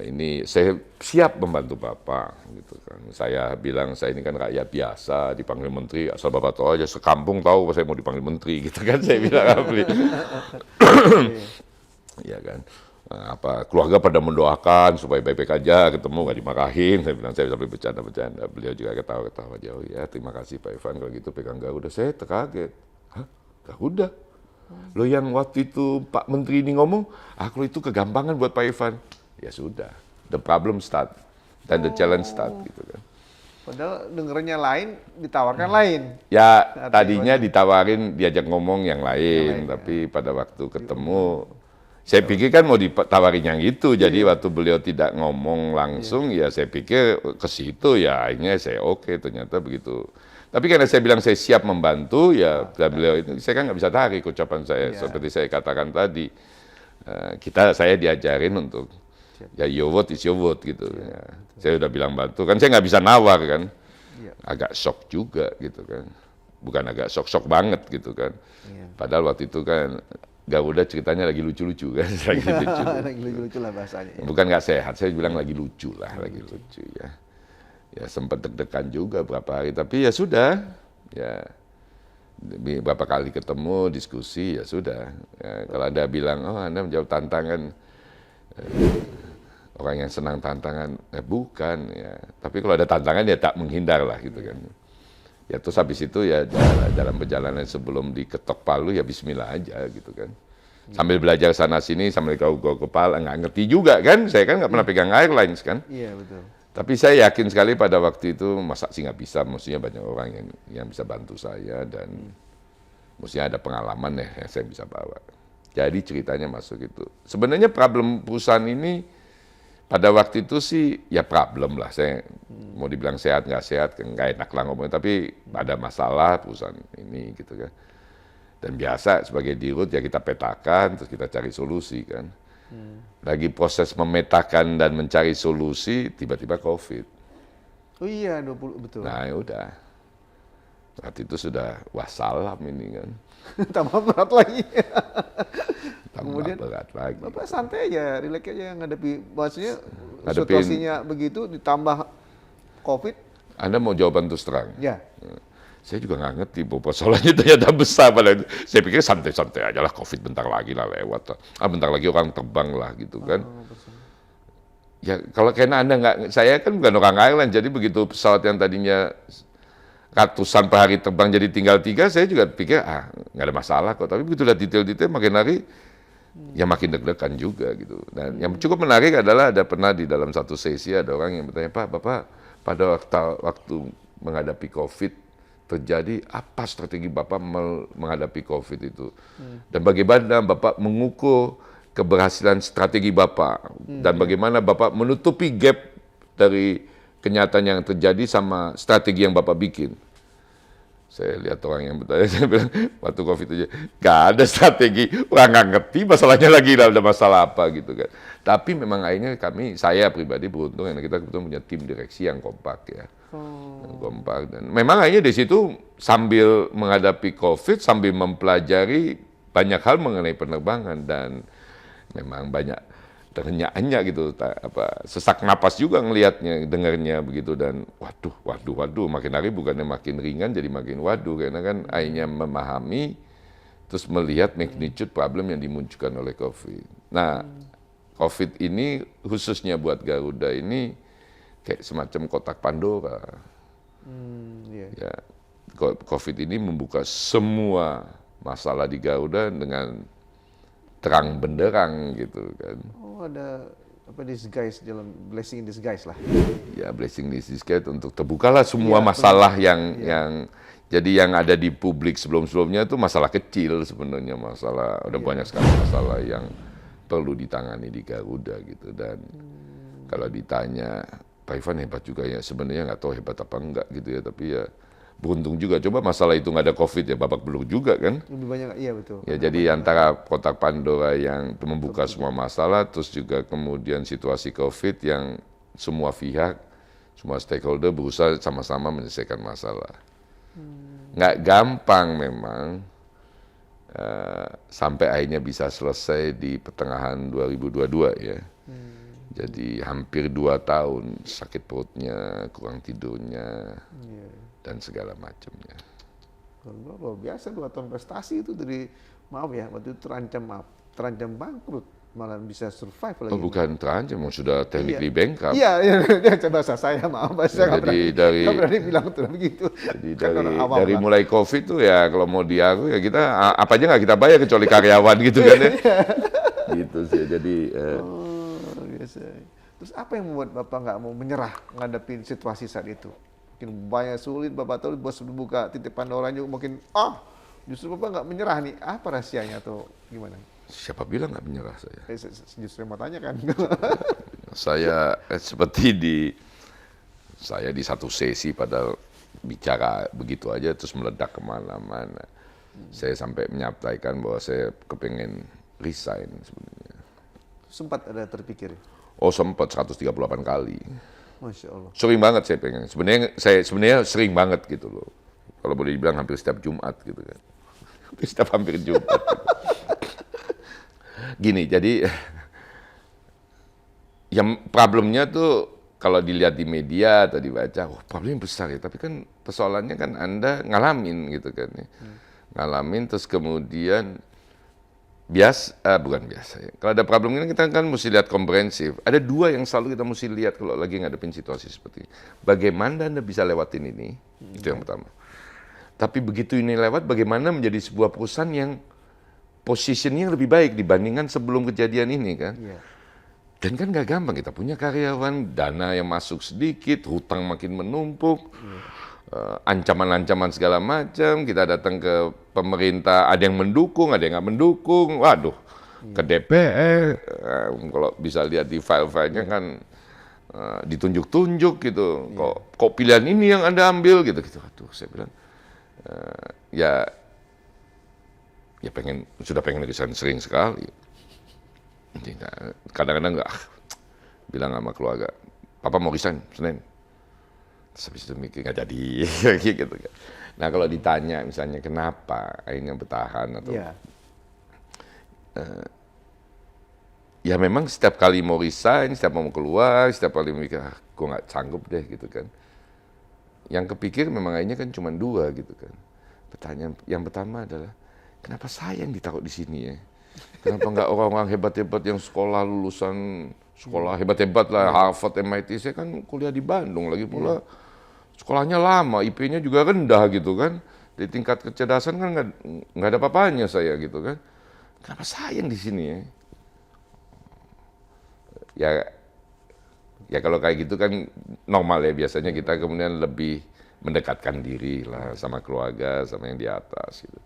ini saya siap membantu Bapak gitu kan. Saya bilang saya ini kan rakyat biasa, dipanggil menteri asal Bapak tahu aja, sekampung tahu saya mau dipanggil menteri gitu kan, saya bilang. Iya kan. Keluarga pada mendoakan supaya baik-baik aja, ketemu nggak dimarahin. Saya bilang, saya sampai bercanda-bercanda. Beliau juga ketawa-ketawa jauh. Ya, terima kasih Pak Ivan, kalau gitu pegang Garuda. Saya terkaget. Hah? Garuda? Lo yang waktu itu Pak Menteri ini ngomong, kalau itu kegampangan buat Pak Ivan. Ya sudah, the problem start, dan the challenge start gitu kan. Padahal dengernya lain, ditawarkan lain. Ya, tadinya ditawarin diajak ngomong yang lain, tapi pada waktu ketemu, saya pikir kan mau ditawarin yang itu, jadi waktu beliau tidak ngomong langsung, ya saya pikir ke situ, ya akhirnya saya oke, ternyata begitu. Tapi karena saya bilang saya siap membantu, ya beliau itu, saya kan nggak bisa tarik ucapan saya, seperti saya katakan tadi. Saya diajarin untuk, ya your word is your word gitu. Ya. Saya udah bilang bantu, kan saya nggak bisa nawar kan. Agak shock juga gitu kan. Bukan agak shock banget gitu kan. Padahal waktu itu kan Garuda ceritanya lagi lucu-lucu kan. Lagi lucu lah bahasanya. Bukan nggak sehat, saya bilang lagi lucu lah, lagi lucu ya. Ya sempat deg-degan juga berapa hari, tapi ya sudah. Ya berapa kali ketemu, diskusi, ya sudah. Ya, kalau Anda bilang, Anda menjawab tantangan, orang yang senang tantangan, bukan ya. Tapi kalau ada tantangan ya tak menghindar lah gitu kan. Ya terus habis itu ya dalam perjalanan sebelum diketok palu ya bismillah aja gitu kan. Sambil belajar sana sini, sambil kau kepala, nggak ngerti juga kan. Saya kan nggak pernah pegang airlines kan. Iya betul. Tapi saya yakin sekali pada waktu itu, masa sih nggak bisa, mestinya banyak orang yang bisa bantu saya, dan mestinya ada pengalaman ya yang saya bisa bawa. Jadi ceritanya masuk itu. Sebenarnya problem perusahaan ini pada waktu itu sih ya problem lah. Saya mau dibilang sehat nggak enak lah ngomongnya, tapi ada masalah perusahaan ini gitu kan. Dan biasa sebagai dirut ya kita petakan, terus kita cari solusi kan. Lagi proses memetakan dan mencari solusi, tiba-tiba COVID. Oh iya, 20 betul. Nah ya udah. Saat itu sudah wassalam ini kan. Tambah berat lagi. Kemudian berat lagi. Bapak santai aja, rileks aja ngadepi, maksudnya situasinya begitu ditambah COVID. Anda mau jawaban terus terang? Ya. Saya juga nggak ngerti bahwa persoalannya ternyata besar. Saya pikir santai-santai aja lah, COVID bentar lagi lah lewat. Bentar lagi orang terbang lah gitu kan. Ya kalau karena Anda nggak, saya kan bukan orang airline, jadi begitu pesawat yang tadinya ratusan per hari terbang jadi tinggal 3, saya juga pikir nggak ada masalah kok. Tapi begitu lihat detail-detail makin hari, ya makin deg-degan juga gitu. Dan yang cukup menarik adalah pernah di dalam satu sesi ada orang yang bertanya, Pak, Bapak pada waktu menghadapi COVID terjadi, apa strategi Bapak menghadapi COVID itu? Dan bagaimana Bapak mengukur keberhasilan strategi Bapak? Dan bagaimana Bapak menutupi gap dari kenyataan yang terjadi sama strategi yang Bapak bikin? Saya lihat orang yang bertanya, saya bilang, waktu COVID aja, gak ada strategi, orang nggak ngerti masalahnya lagi, ada masalah apa gitu kan. Tapi memang akhirnya saya pribadi beruntung, karena kita kebetulan punya tim direksi yang kompak ya. Kompak, dan memang akhirnya di situ sambil menghadapi COVID, sambil mempelajari banyak hal mengenai penerbangan, dan memang banyak ternyaknya gitu, sesak napas juga ngelihatnya, dengarnya begitu, dan waduh, makin hari bukannya makin ringan jadi makin waduh, karena kan akhirnya memahami, terus melihat magnitude problem yang dimunculkan oleh COVID. Nah, COVID ini khususnya buat Garuda ini kayak semacam kotak Pandora. Ya, COVID ini membuka semua masalah di Garuda dengan terang benderang gitu kan. Oh, ada apa disguise dalam blessing in disguise lah. Ya blessing in disguise untuk terbukalah semua Iya, masalah benar. yang Iya. yang jadi yang ada di publik sebelum-sebelumnya itu masalah kecil sebenarnya, masalah ada banyak sekali masalah yang perlu ditangani di Garuda gitu. Dan kalau ditanya Pak Ivan hebat juga ya, sebenarnya nggak tahu hebat apa enggak gitu ya, tapi ya beruntung juga. Coba masalah itu nggak ada COVID ya babak belur juga kan. Lebih banyak, iya betul. Ya jadi antara kotak Pandora yang membuka semua masalah, terus juga kemudian situasi COVID yang semua pihak, semua stakeholder berusaha sama-sama menyelesaikan masalah. Nggak gampang memang, sampai akhirnya bisa selesai di pertengahan 2022 ya. Jadi hampir 2 tahun sakit perutnya, kurang tidurnya, Iya. dan segala macamnya. Luar biasa 2 tahun prestasi itu dari, maaf ya, waktu itu terancam bangkrut, malah bisa survive lagi. Oh bukan terancam, sudah technically Iya. bankrupt. Iya, iya, bahasa saya, maaf, saya nggak Jadi berani, nggak berani bilang tuh begitu. Jadi Kan orang awam dari lah. mulai COVID tuh ya kalau mau diaku ya kita apa aja nggak kita bayar kecuali karyawan gitu kan ya. Gitu sih. Jadi Oh, biasa. Terus apa yang membuat Bapak nggak mau menyerah ngadepin situasi saat itu? Mungkin banyak sulit, Bapak tahu bos buka titik Pandora juga mungkin, justru Bapak nggak menyerah nih, apa rahasianya atau gimana? siapa bilang nggak menyerah saya? Justru mau tanya kan. Saya saya di satu sesi pada bicara begitu aja terus meledak kemana-mana. Saya sampai menyampaikan bahwa saya kepengen resign sebenarnya. Sempat ada terpikir, Oh sempat 138 kali. Masya Allah. Sering banget saya pengen. Sebenarnya sering banget gitu loh. Kalau boleh dibilang hampir setiap Jumat gitu kan. Hampir Jumat. Gitu. Gini, jadi yang problemnya tuh kalau dilihat di media atau dibaca, problemnya besar ya. Tapi kan persoalannya kan Anda ngalamin gitu kan ya. Ngalamin terus kemudian bukan biasa ya. Kalau ada problem ini kita kan mesti lihat komprehensif. Ada 2 yang selalu kita mesti lihat kalau lagi ngadepin situasi seperti ini. Bagaimana Anda bisa lewatin ini? Itu yang pertama. Tapi begitu ini lewat, bagaimana menjadi sebuah perusahaan yang posisinya lebih baik dibandingkan sebelum kejadian ini kan? Iya. Dan kan nggak gampang, kita punya karyawan, dana yang masuk sedikit, hutang makin menumpuk, ancaman-ancaman segala macam, kita datang ke pemerintah, ada yang mendukung, ada yang nggak mendukung, waduh, ke DPR, kalau bisa lihat di file-filenya kan ditunjuk-tunjuk gitu, kok pilihan ini yang Anda ambil gitu, aduh saya bilang, ya sudah pengen resign sering sekali. Kadang-kadang nggak bilang sama keluarga, Papa mau resign Senin. Terus habis itu mikir nggak jadi gitu kan. Nah kalau ditanya misalnya kenapa akhirnya bertahan atau Iya. ya memang setiap kali mau resign, setiap mau keluar, setiap kali mikir gue nggak sanggup deh gitu kan. Yang kepikir memang akhirnya kan cuma 2 gitu kan. Pertanyaan yang pertama adalah kenapa saya yang ditaruh di sini ya? Kenapa nggak orang-orang hebat-hebat yang lulusan sekolah hebat-hebat lah, Harvard, MIT, saya kan kuliah di Bandung lagi pula. Sekolahnya lama, IP-nya juga rendah gitu kan. Di tingkat kecerdasan kan nggak ada apa-apanya saya gitu kan. Kenapa saya yang di sini ya? Ya kalau kayak gitu kan normal ya, biasanya kita kemudian lebih mendekatkan diri lah sama keluarga, sama yang di atas gitu.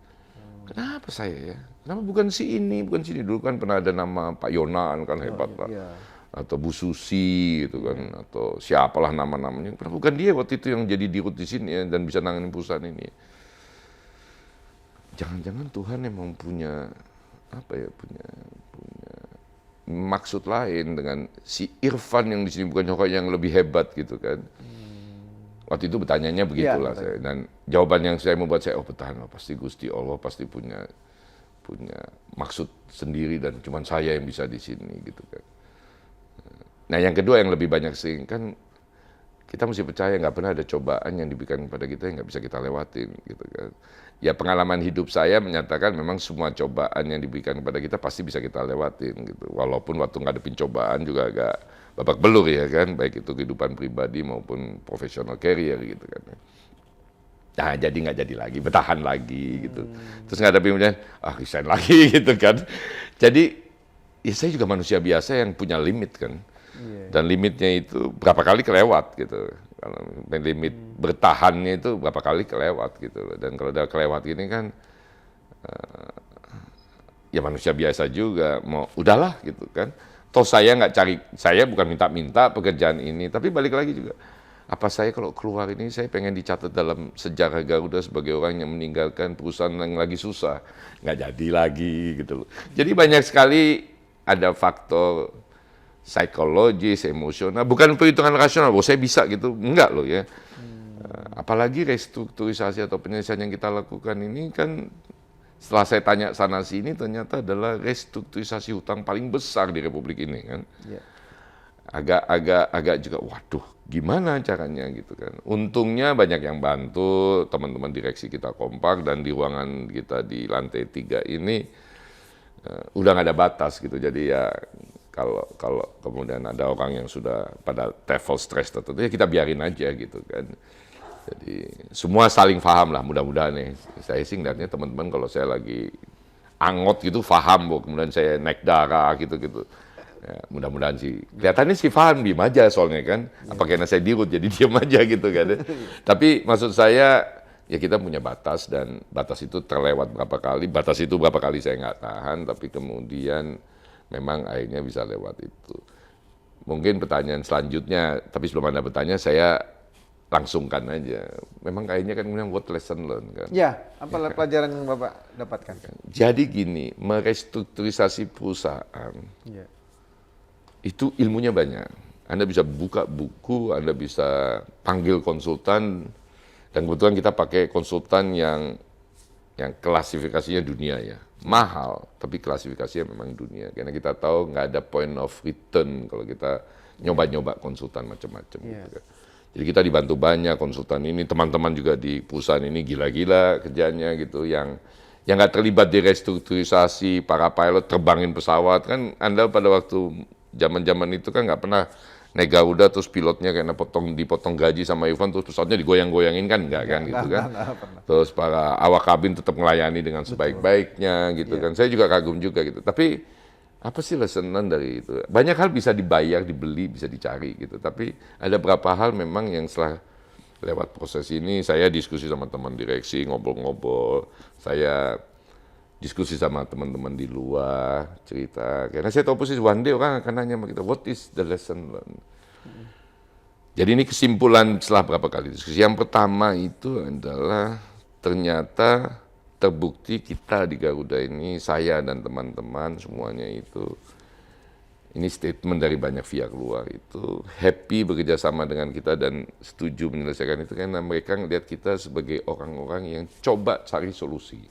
Kenapa saya ya? Kenapa bukan si ini, bukan sini? Dulu kan pernah ada nama Pak Yonan kan hebat lah. Iya. Atau Bu Susi gitu kan, atau siapalah nama-namanya. Kenapa bukan dia waktu itu yang jadi dirut di sini ya, dan bisa nanganin perusahaan ini? Jangan-jangan Tuhan emang punya apa ya, punya maksud lain dengan si Irfan yang di sini, bukan yang lebih hebat gitu kan. Waktu itu bertanyanya begitulah saya. Dan jawaban yang saya membuat saya, bertahan, pasti Gusti Allah pasti punya maksud sendiri dan cuma saya yang bisa di sini gitu kan. Nah yang kedua yang lebih banyak sih kan, kita mesti percaya nggak pernah ada cobaan yang diberikan kepada kita yang nggak bisa kita lewatin gitu kan. Ya pengalaman hidup saya menyatakan memang semua cobaan yang diberikan kepada kita pasti bisa kita lewatin gitu. Walaupun waktu ngadepin cobaan juga agak babak belur ya kan, baik itu kehidupan pribadi maupun profesional career gitu kan. Nah, jadi nggak jadi lagi, bertahan lagi gitu. Terus nggak ada kemudian, resign lagi gitu kan. Jadi, ya saya juga manusia biasa yang punya limit kan. Dan limitnya itu berapa kali kelewat gitu. Kalau limit bertahannya itu berapa kali kelewat gitu loh. Dan kalau udah kelewat gini kan, ya manusia biasa juga, mau udahlah gitu kan. Toh saya nggak cari, saya bukan minta-minta pekerjaan ini, tapi balik lagi juga. Apa saya kalau keluar ini, saya pengen dicatat dalam sejarah Garuda sebagai orang yang meninggalkan perusahaan yang lagi susah. Nggak jadi lagi gitu loh. Jadi banyak sekali ada faktor psikologis, emosional, bukan perhitungan rasional, saya bisa gitu, enggak loh ya. Apalagi restrukturisasi atau penyelesaian yang kita lakukan ini kan, setelah saya tanya sana sini, ternyata adalah restrukturisasi hutang paling besar di Republik ini kan. Agak juga, waduh, gimana caranya gitu kan. Untungnya banyak yang bantu, teman-teman direksi kita kompak, dan di ruangan kita di lantai 3 ini udah nggak ada batas gitu. Jadi ya kalau kemudian ada orang yang sudah pada level stres tertentu, ya kita biarin aja gitu kan. Jadi semua saling paham lah, mudah-mudahan nih. Saya sih ngeliatnya teman-teman kalau saya lagi angot gitu paham, bahwa kemudian saya naik darah gitu-gitu. Ya, mudah-mudahan sih. Kelihatannya sih paham, diem aja soalnya kan. Apa karena saya dirut jadi diem aja gitu kan. Tapi maksud saya, ya kita punya batas, dan batas itu terlewat berapa kali. Batas itu berapa kali saya nggak tahan, tapi kemudian memang akhirnya bisa lewat itu. Mungkin pertanyaan selanjutnya, tapi sebelum Anda bertanya, saya langsungkan aja. Memang kayaknya kan kemudian what lesson learn kan. Ya, apa pelajaran yang Bapak dapatkan? Jadi gini, merestrukturisasi perusahaan, itu ilmunya banyak. Anda bisa buka buku, Anda bisa panggil konsultan, dan kebetulan kita pakai konsultan yang klasifikasinya dunia ya. Mahal, tapi klasifikasinya memang dunia. Karena kita tahu nggak ada point of return kalau kita nyoba-nyoba konsultan macam-macam. Gitu kan. Jadi kita dibantu banyak konsultan ini, teman-teman juga di perusahaan ini gila-gila kerjanya gitu, yang nggak terlibat di restrukturisasi, para pilot terbangin pesawat. Kan Anda pada waktu zaman-zaman itu kan nggak pernah naik Garuda terus pilotnya karena dipotong gaji sama Ivan terus pesawatnya digoyang-goyangin kan, enggak kan gitu kan. Terus para awak kabin tetap melayani dengan sebaik-baiknya gitu kan. Saya juga kagum juga gitu. Tapi apa sih lesson learned dari itu? Banyak hal bisa dibayar, dibeli, bisa dicari gitu. Tapi ada beberapa hal memang yang setelah lewat proses ini, saya diskusi sama teman direksi, ngobrol-ngobrol, saya diskusi sama teman-teman di luar, cerita. Karena saya tahu posisi one day orang akan nanya sama kita, what is the lesson learned? Jadi ini kesimpulan setelah berapa kali diskusi. Yang pertama itu adalah ternyata terbukti kita di Garuda ini, saya dan teman-teman semuanya itu, ini statement dari banyak pihak luar itu, happy bekerja sama dengan kita dan setuju menyelesaikan itu karena mereka ngelihat kita sebagai orang-orang yang coba cari solusi.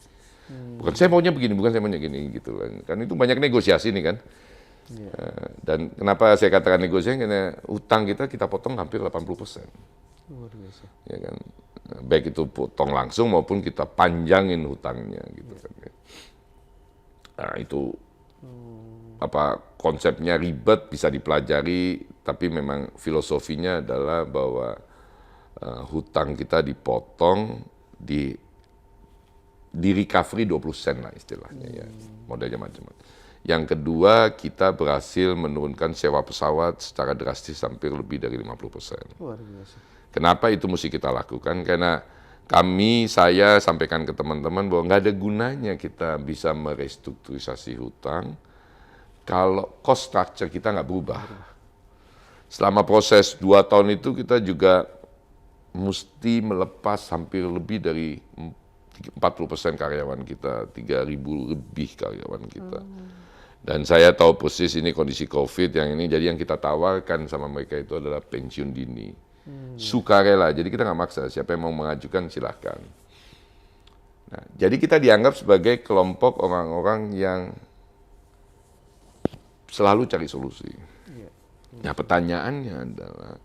Bukan saya maunya begini, bukan saya maunya gini gitu kan. Kan itu banyak negosiasi nih kan. Dan kenapa saya katakan negosiasi, karena utang kita potong hampir 80%. Luar biasa. Ya kan. Baik itu potong langsung maupun kita panjangin hutangnya gitu kan. Nah, itu apa konsepnya ribet, bisa dipelajari, tapi memang filosofinya adalah bahwa hutang kita dipotong, di recovery 20 sen lah istilahnya ya, modelnya macam-macam. Yang kedua, kita berhasil menurunkan sewa pesawat secara drastis hampir lebih dari 50%. Luar biasa. Kenapa itu mesti kita lakukan? Karena saya sampaikan ke teman-teman bahwa nggak ada gunanya kita bisa merestrukturisasi hutang kalau cost structure kita nggak berubah. Selama proses 2 tahun itu kita juga mesti melepas hampir lebih dari 40% karyawan kita, 3.000 lebih karyawan kita. Dan saya tahu persis ini kondisi COVID yang ini, jadi yang kita tawarkan sama mereka itu adalah pensiun dini. Sukarela, jadi kita nggak maksa, siapa yang mau mengajukan silahkan. Nah, jadi kita dianggap sebagai kelompok orang-orang yang selalu cari solusi. Nah, pertanyaannya adalah,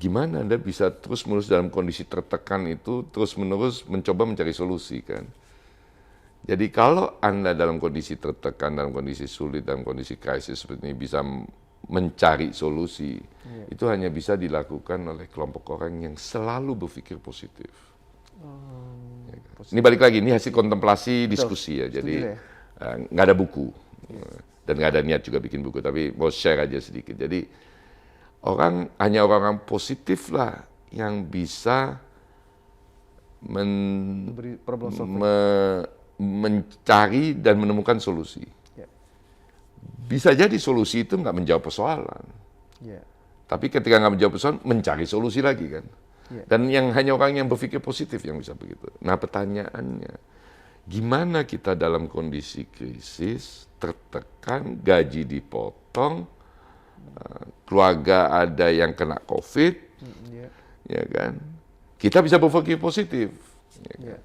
gimana Anda bisa terus-menerus dalam kondisi tertekan itu, terus-menerus mencoba mencari solusi kan? Jadi kalau Anda dalam kondisi tertekan, dalam kondisi sulit, dalam kondisi krisis seperti ini bisa mencari solusi, itu hanya bisa dilakukan oleh kelompok orang yang selalu berpikir positif. Ini balik lagi, ini hasil kontemplasi diskusi ya. Jadi Setuju nggak ada buku dan nggak ada niat juga bikin buku, tapi mau share aja sedikit. Jadi hanya orang-orang positif lah yang bisa Beri problem solving. mencari dan menemukan solusi. Ya. Bisa jadi solusi itu nggak menjawab persoalan, Ya. tapi ketika nggak menjawab persoalan, mencari solusi lagi kan. Ya. Dan hanya orang yang berpikir positif yang bisa begitu. Nah pertanyaannya, gimana kita dalam kondisi krisis, tertekan, gaji dipotong, keluarga ada yang kena COVID, Ya. ya kan? Kita bisa berpikir positif. Ya kan? Ya.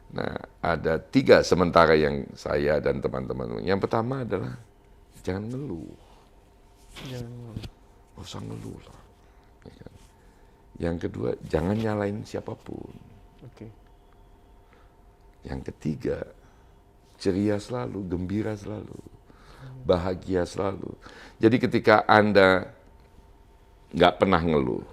Nah, ada 3 sementara yang saya dan teman-teman. Yang pertama adalah jangan ngeluh. Nggak usah ngeluh lah. Ya kan? Yang kedua, jangan nyalain siapapun. Oke. Yang ketiga, ceria selalu, gembira selalu, bahagia selalu. Jadi ketika Anda nggak pernah ngeluh,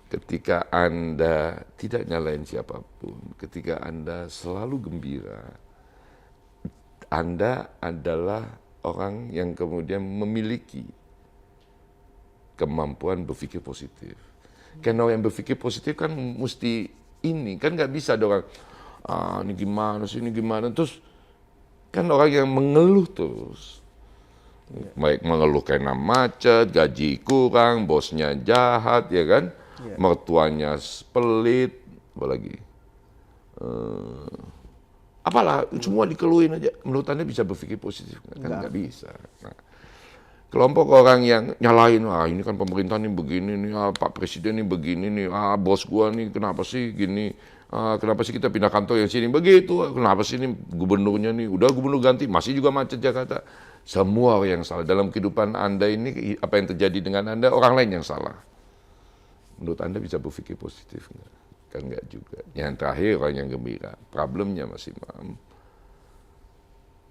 ketika Anda tidak nyalain siapapun, ketika Anda selalu gembira, Anda adalah orang yang kemudian memiliki kemampuan berpikir positif. Karena orang yang berpikir positif kan mesti ini, kan nggak bisa ada orang, ini gimana sih, ini gimana. Terus, kan orang yang mengeluh terus. Baik mengeluh karena macet, gaji kurang, bosnya jahat, ya kan. Mertuanya pelit, apalagi. Apalah, semua dikeluhin aja. Menurut Anda bisa berpikir positif? Kan nggak bisa. Nah, kelompok orang yang nyalain, ini kan pemerintah nih begini nih, Pak Presiden nih begini nih, bos gua nih kenapa sih gini, kenapa sih kita pindah kantor yang sini begitu, kenapa sih ini gubernurnya nih, udah gubernur ganti, masih juga macet Jakarta. Semua orang yang salah. Dalam kehidupan Anda ini, apa yang terjadi dengan Anda, orang lain yang salah. Menurut Anda bisa berpikir positif nggak? Kan nggak juga. Yang terakhir orang yang gembira. Problemnya Mas Imam,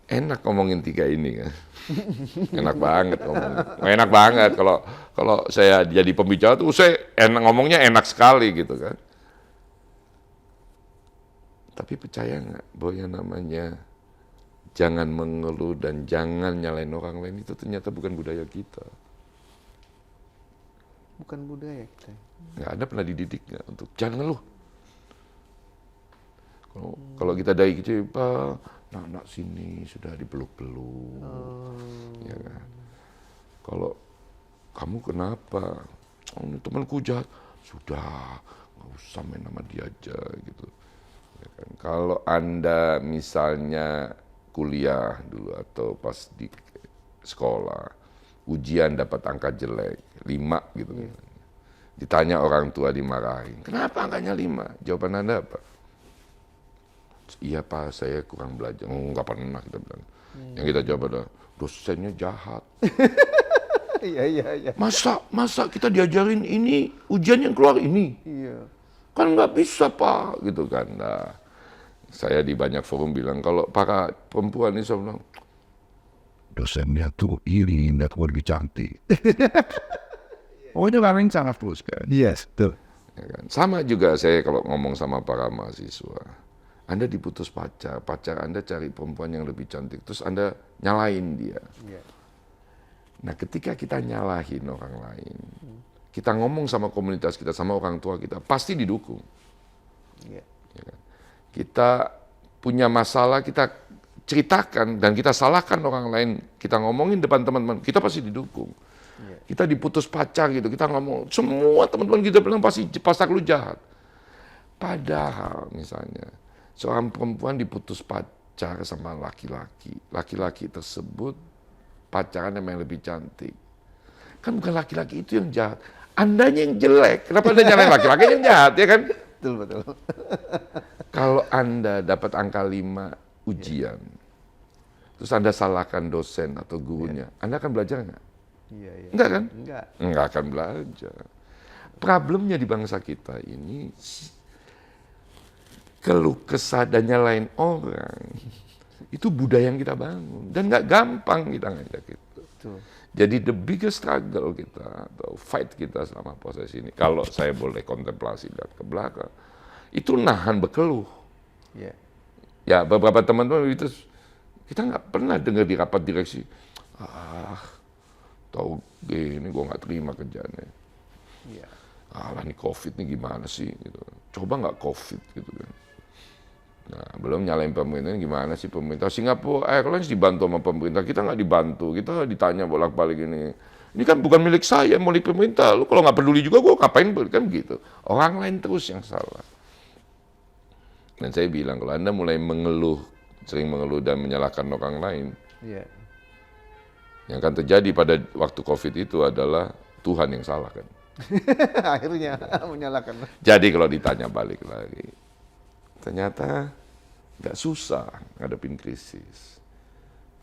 enak ngomongin 3 ini kan. Enak banget ngomongin. Enak banget kalau saya jadi pembicara tuh saya ngomongnya enak sekali gitu kan. Tapi percaya nggak bahwa yang namanya jangan mengeluh dan jangan nyalain orang lain itu ternyata bukan budaya kita. Bukan budaya kita. Nggak ada pernah dididik nggak untuk jangan ngeluh. Kalau kita dari kecil, Pak, nak sini sudah dipeluk-peluk, ya kan. Kalau kamu kenapa? Oh, ini temanku jahat, sudah nggak usah main sama dia aja gitu. Ya kan? Kalau Anda misalnya kuliah dulu atau pas di sekolah, ujian dapat angka jelek, 5 gitu. Ditanya orang tua dimarahin, kenapa angkanya 5? Jawaban Anda apa? Iya Pak, saya kurang belajar. Nggak pernah kita bilang. Yang kita jawab adalah, dosennya jahat. Iya. Masa kita diajarin ini, ujian yang keluar ini? Iya. Kan nggak bisa Pak, gitu kan. Nah, saya di banyak forum bilang, kalau para perempuan ini saya bilang, dosennya tuh iri, nggak lebih cantik. Oh itu orang yang sangat terus kan. Yes, betul. Ya kan? Sama juga saya kalau ngomong sama para mahasiswa. Anda diputus pacar Anda cari perempuan yang lebih cantik, terus Anda nyalain dia. Iya. Nah ketika kita nyalahin orang lain, kita ngomong sama komunitas kita, sama orang tua kita, pasti didukung. Iya. Ya kan? Kita punya masalah, kita ceritakan, dan kita salahkan orang lain, kita ngomongin depan teman-teman, kita pasti didukung. Kita diputus pacar gitu, kita ngomong, semua teman-teman kita bilang pasti pasak lu jahat. Padahal misalnya, seorang perempuan diputus pacar sama laki-laki. Laki-laki tersebut pacaran yang lebih cantik. Kan bukan laki-laki itu yang jahat. Andanya yang jelek. Kenapa Anda nyalain laki-laki yang jahat, ya kan? Betul. Kalau Anda dapat angka 5 ujian, terus Anda salahkan dosen atau gurunya, Anda akan belajar nggak? Iya. Enggak kan? Enggak. Enggak akan belajar. Problemnya di bangsa kita ini, keluh kesah dan nyalain orang, itu budaya yang kita bangun. Dan nggak gampang kita ngajak itu. Betul. Jadi the biggest struggle kita, atau fight kita selama proses ini, kalau saya boleh kontemplasi lihat ke belakang, itu nahan berkeluh. Iya. Ya beberapa teman-teman itu kita nggak pernah dengar di rapat direksi, tahu gini gue nggak terima kerjaannya. Iya. Alah nih COVID nih gimana sih? Gitu. Coba nggak COVID gitu kan. Nah, belum nyalain pemerintah, gimana sih pemerintah. Singapura Airlines dibantu sama pemerintah, kita nggak dibantu. Kita ditanya bolak-balik ini. Ini kan bukan milik saya, milik pemerintah. Lu kalau nggak peduli juga, gue ngapain beli? Kan gitu. Orang lain terus yang salah. Dan saya bilang, kalau Anda mulai mengeluh, sering mengeluh dan menyalahkan orang lain, Iya. yang akan terjadi pada waktu COVID itu adalah Tuhan yang salah kan. Akhirnya menyalahkan. Jadi kalau ditanya balik lagi, ternyata nggak susah ngadepin krisis.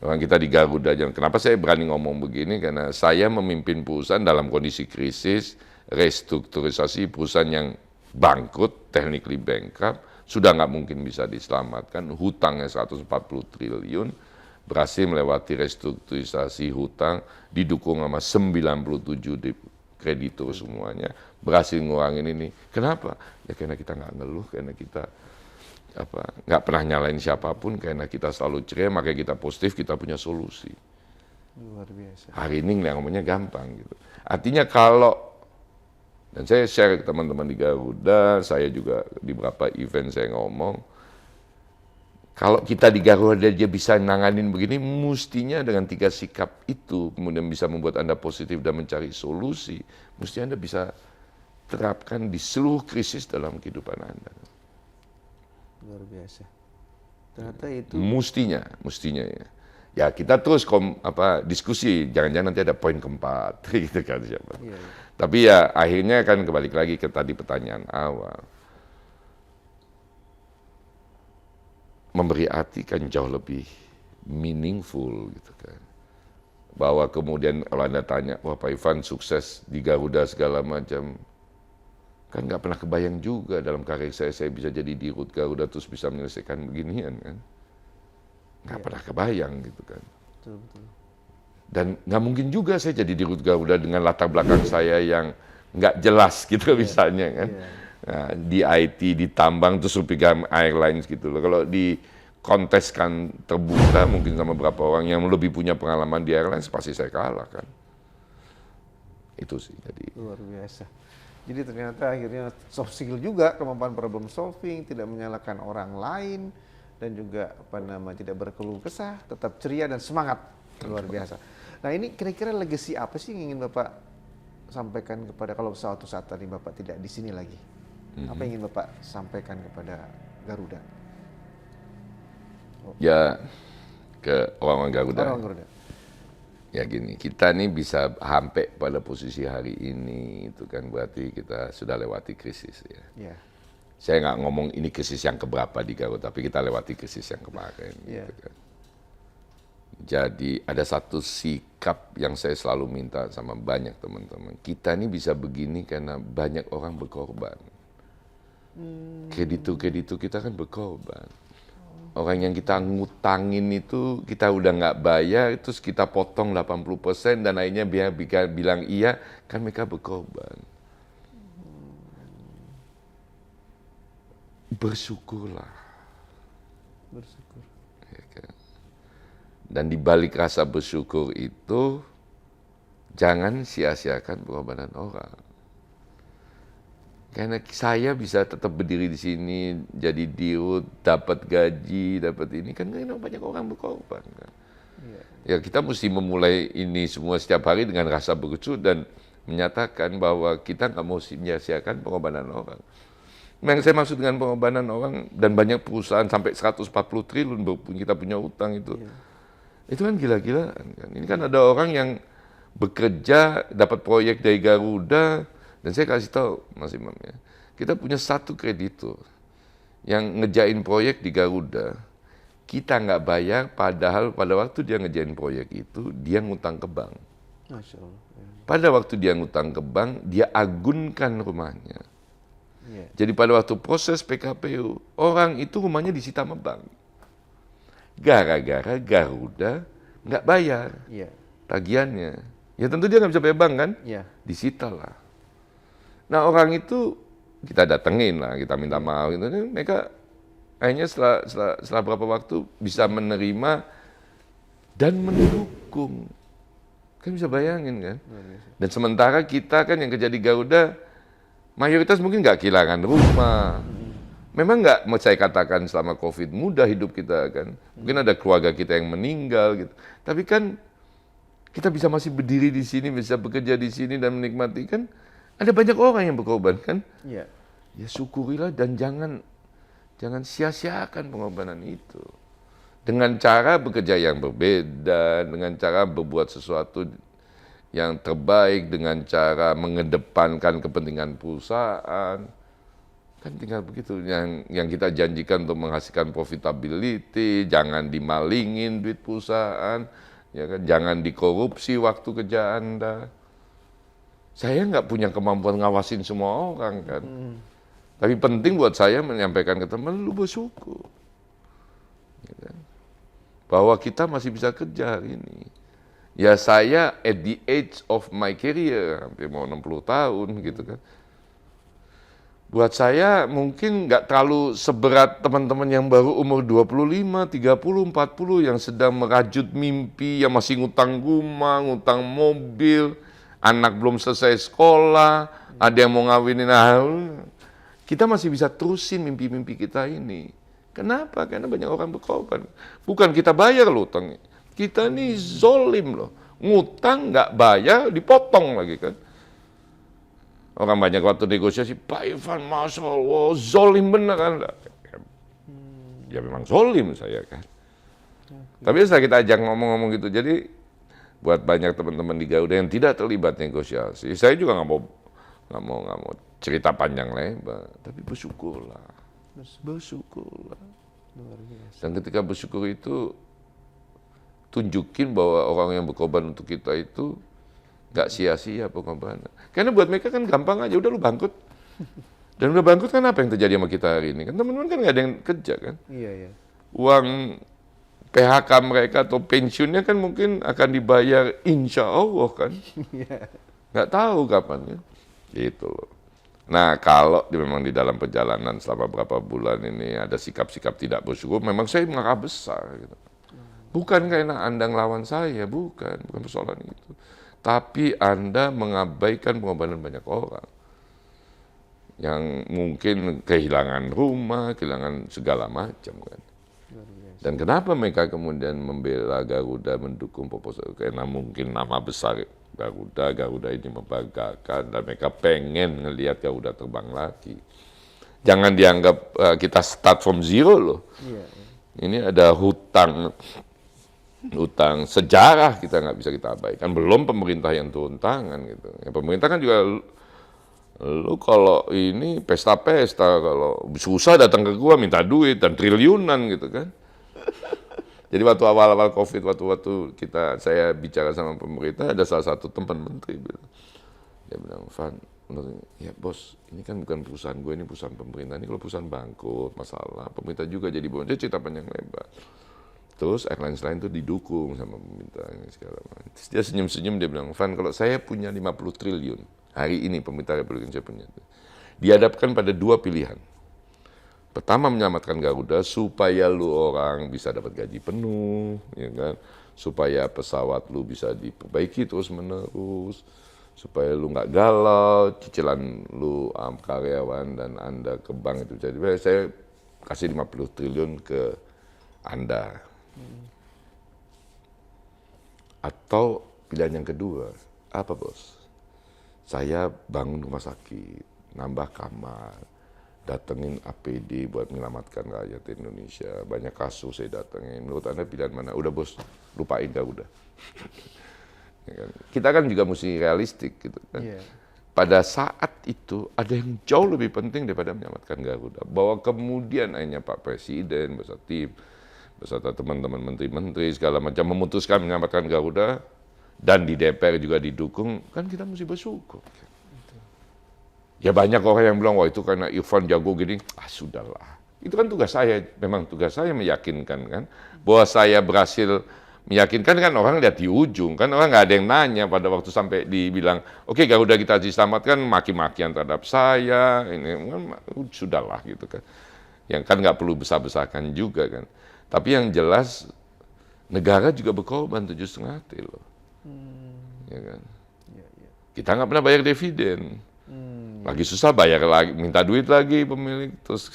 Orang kita di Garuda aja, kenapa saya berani ngomong begini? Karena saya memimpin perusahaan dalam kondisi krisis, restrukturisasi perusahaan yang bangkrut, technically bankrupt, sudah nggak mungkin bisa diselamatkan, hutangnya 140 triliun, berhasil melewati restrukturisasi hutang, didukung sama 97 kreditur semuanya, berhasil ngurangin ini. Kenapa? Ya karena kita nggak ngeluh, karena kita nggak pernah nyalain siapapun, karena kita selalu ceria, makanya kita positif, kita punya solusi. Luar biasa. Hari ini ngomongnya gampang gitu. Artinya kalau, dan saya share ke teman-teman di Garuda, saya juga di beberapa event saya ngomong, kalau kita di Garuda dia bisa nanganin begini, mestinya dengan 3 sikap itu, kemudian bisa membuat Anda positif dan mencari solusi, mesti Anda bisa terapkan di seluruh krisis dalam kehidupan Anda. Luar biasa. Ternyata itu Mestinya ya. Ya kita terus diskusi, jangan-jangan nanti ada poin keempat, gitu kan siapa. Iya, iya. Tapi ya akhirnya kan kembali lagi ke tadi pertanyaan awal. Memberi arti kan jauh lebih meaningful gitu kan. Bahwa kemudian kalau Anda tanya, wah Pak Ivan sukses di Garuda segala macam, kan nggak pernah kebayang juga dalam karir saya bisa jadi di Rut Garuda terus bisa menyelesaikan beginian kan. Nggak pernah kebayang gitu kan. Betul, betul. Dan nggak mungkin juga saya jadi di Rut Garuda dengan latar belakang saya yang nggak jelas gitu misalnya kan. Nah, di IT, di tambang, terus pegang airlines gitu loh. Kalau di konteskan terbuka mungkin sama beberapa orang yang lebih punya pengalaman di airlines, pasti saya kalah kan. Itu sih jadi. Luar biasa. Jadi ternyata akhirnya soft skill juga, kemampuan problem solving, tidak menyalahkan orang lain, dan juga tidak berkeluh kesah, tetap ceria dan semangat. Luar biasa. Nah ini kira-kira legacy apa sih yang ingin Bapak sampaikan kepada, kalau suatu saat tadi Bapak tidak di sini lagi? Apa yang ingin Bapak sampaikan kepada Garuda? Ya ke orang-orang Garuda. Orang Garuda. Ya gini, kita nih bisa sampai pada posisi hari ini, itu kan berarti kita sudah lewati krisis ya. Ya. Saya nggak ngomong ini krisis yang keberapa di Garuda, tapi kita lewati krisis yang kemarin. Ya. Gitu kan. Jadi ada satu sikap yang saya selalu minta sama banyak teman-teman. Kita ini bisa begini karena banyak orang berkorban. Kreditur kita kan berkorban. Orang yang kita ngutangin itu kita udah nggak bayar, terus kita potong 80% dan akhirnya bilang iya, kan mereka berkorban. Bersyukurlah. Bersyukur. Ya kan? Dan di balik rasa bersyukur itu, jangan sia-siakan pengorbanan orang. Karena saya bisa tetap berdiri di sini, jadi dirut, dapat gaji, dapat ini, kan banyak orang berkorban. Kan? Ya kita mesti memulai ini semua setiap hari dengan rasa bersyukur dan menyatakan bahwa kita nggak mau sia-siakan pengorbanan orang. Yang saya maksud dengan pengorbanan orang, dan banyak perusahaan sampai 140 triliun kita punya utang itu. Itu kan gila-gilaan. Kan? Ini kan ada orang yang bekerja, dapat proyek dari Garuda, dan saya kasih tahu Mas Imam ya, kita punya satu kreditur yang ngejain proyek di Garuda, kita nggak bayar, padahal pada waktu dia ngejain proyek itu, dia ngutang ke bank. Masya Allah. Ya. Pada waktu dia ngutang ke bank, dia agunkan rumahnya. Ya. Jadi pada waktu proses PKPU, orang itu rumahnya disita sama bank. Gara-gara Garuda nggak bayar Ya. tagihannya. Ya tentu dia nggak bisa bayar bank kan? Ya. Disita lah. Nah orang itu kita datengin lah, kita minta maaf gitu. Mereka akhirnya setelah berapa waktu bisa menerima dan mendukung. Kan bisa bayangin kan? Dan sementara kita kan yang kerja di Garuda, mayoritas mungkin nggak kehilangan rumah. Memang nggak mau saya katakan selama COVID mudah hidup kita kan. Mungkin ada keluarga kita yang meninggal gitu. Tapi kan kita bisa masih berdiri di sini, bisa bekerja di sini dan menikmati kan. Ada banyak orang yang berkorban kan. Iya. Ya syukurilah dan jangan sia-siakan pengorbanan itu. Dengan cara bekerja yang berbeda, dengan cara berbuat sesuatu yang terbaik, dengan cara mengedepankan kepentingan perusahaan. Kan tinggal begitu, yang kita janjikan untuk menghasilkan profitability, jangan dimalingin duit perusahaan, ya kan? Jangan dikorupsi waktu kerja Anda. Saya nggak punya kemampuan ngawasin semua orang kan. Tapi penting buat saya menyampaikan ke teman, lu bersyukur. Ya kan? Bahwa kita masih bisa kerja hari ini. Ya saya at the age of my career, hampir mau 60 tahun gitu kan. Buat saya mungkin nggak terlalu seberat teman-teman yang baru umur 25, 30, 40 yang sedang merajut mimpi, yang masih ngutang rumah, ngutang mobil, anak belum selesai sekolah, ada yang mau ngawinin. Kita masih bisa terusin mimpi-mimpi kita ini. Kenapa? Karena banyak orang berkorban. Bukan kita bayar loh utangnya. Kita ini zolim loh. Ngutang nggak bayar, dipotong lagi kan. Orang banyak waktu negosiasi, Pak Irfan, Masya Allah, zolim bener kan? Ya memang zolim saya kan. Tapi setelah kita ajak ngomong-ngomong gitu, jadi buat banyak teman-teman di Garuda yang tidak terlibat negosiasi, saya juga nggak mau cerita panjang lebar, tapi bersyukurlah. Dan ketika bersyukur itu, tunjukin bahwa orang yang berkorban untuk kita itu nggak sia-sia pengorbanan. Karena buat mereka kan gampang aja, udah lu bangkrut. Dan udah bangkrut kan apa yang terjadi sama kita hari ini? Kan teman-teman kan nggak ada yang kerja kan. Iya, iya. Uang PHK mereka atau pensiunnya kan mungkin akan dibayar insya Allah kan. Nggak tahu kapan ya. Gitu loh. Nah kalau memang di dalam perjalanan selama berapa bulan ini ada sikap-sikap tidak bersyukur, memang saya marah besar. Gitu. Bukan karena Anda ngelawan saya, bukan persoalan itu. Tapi Anda mengabaikan pengorbanan banyak orang. Yang mungkin kehilangan rumah, kehilangan segala macam kan. Dan kenapa mereka kemudian membela Garuda, mendukung proposal? Karena mungkin nama besar Garuda ini membanggakan, dan mereka pengen ngelihat Garuda terbang lagi. Jangan dianggap kita start from zero loh. Ini ada hutang sejarah kita nggak bisa kita abaikan. Belum pemerintah yang turun tangan gitu. Ya, pemerintah kan juga lu kalau ini pesta-pesta, kalau susah datang ke gua minta duit dan triliunan gitu kan. Jadi waktu awal-awal COVID, waktu saya bicara sama pemerintah, ada salah satu teman menteri bilang, dia bilang, Van, ya bos, ini kan bukan perusahaan gue, ini perusahaan pemerintah. Ini kalau perusahaan bangkrut, masalah, pemerintah juga jadi bos. Dia cerita panjang lebar. Terus airlines lain itu didukung sama pemerintah segala macam. Terus dia senyum-senyum, dia bilang, Van, kalau saya punya 50 triliun, hari ini pemerintah Republik Indonesia punya, dihadapkan pada dua pilihan. Pertama, menyelamatkan Garuda supaya lu orang bisa dapat gaji penuh, ya kan? Supaya pesawat lu bisa diperbaiki terus-menerus, supaya lu nggak galau, cicilan lu karyawan dan Anda ke bank itu. Jadi saya kasih 50 triliun ke Anda. Atau pilihan yang kedua, apa bos? Saya bangun rumah sakit, nambah kamar, datengin APD buat menyelamatkan rakyat Indonesia. Banyak kasus saya datengin. Menurut Anda pilihan mana? Udah bos, lupain Garuda. Ya kan? Kita kan juga mesti realistik gitu kan. Pada saat itu ada yang jauh lebih penting daripada menyelamatkan Garuda. Bahwa kemudian akhirnya Pak Presiden beserta tim, beserta teman-teman menteri-menteri segala macam memutuskan menyelamatkan Garuda, dan di DPR juga didukung, kan kita mesti bersyukur. Ya banyak orang yang bilang, wah itu karena Irfan jago gini, sudahlah. Itu kan tugas saya, memang tugas saya meyakinkan kan, bahwa saya berhasil meyakinkan kan orang lihat di ujung, kan orang nggak ada yang nanya pada waktu sampai dibilang, oke Garuda kita diselamatkan, maki-makian terhadap saya, ini kan sudahlah gitu kan. Yang kan nggak perlu besar-besarkan juga kan. Tapi yang jelas negara juga berkorban 7,5 T loh. Ya kan? Kita nggak pernah bayar dividen. Lagi susah bayar lagi, minta duit lagi pemilik, terus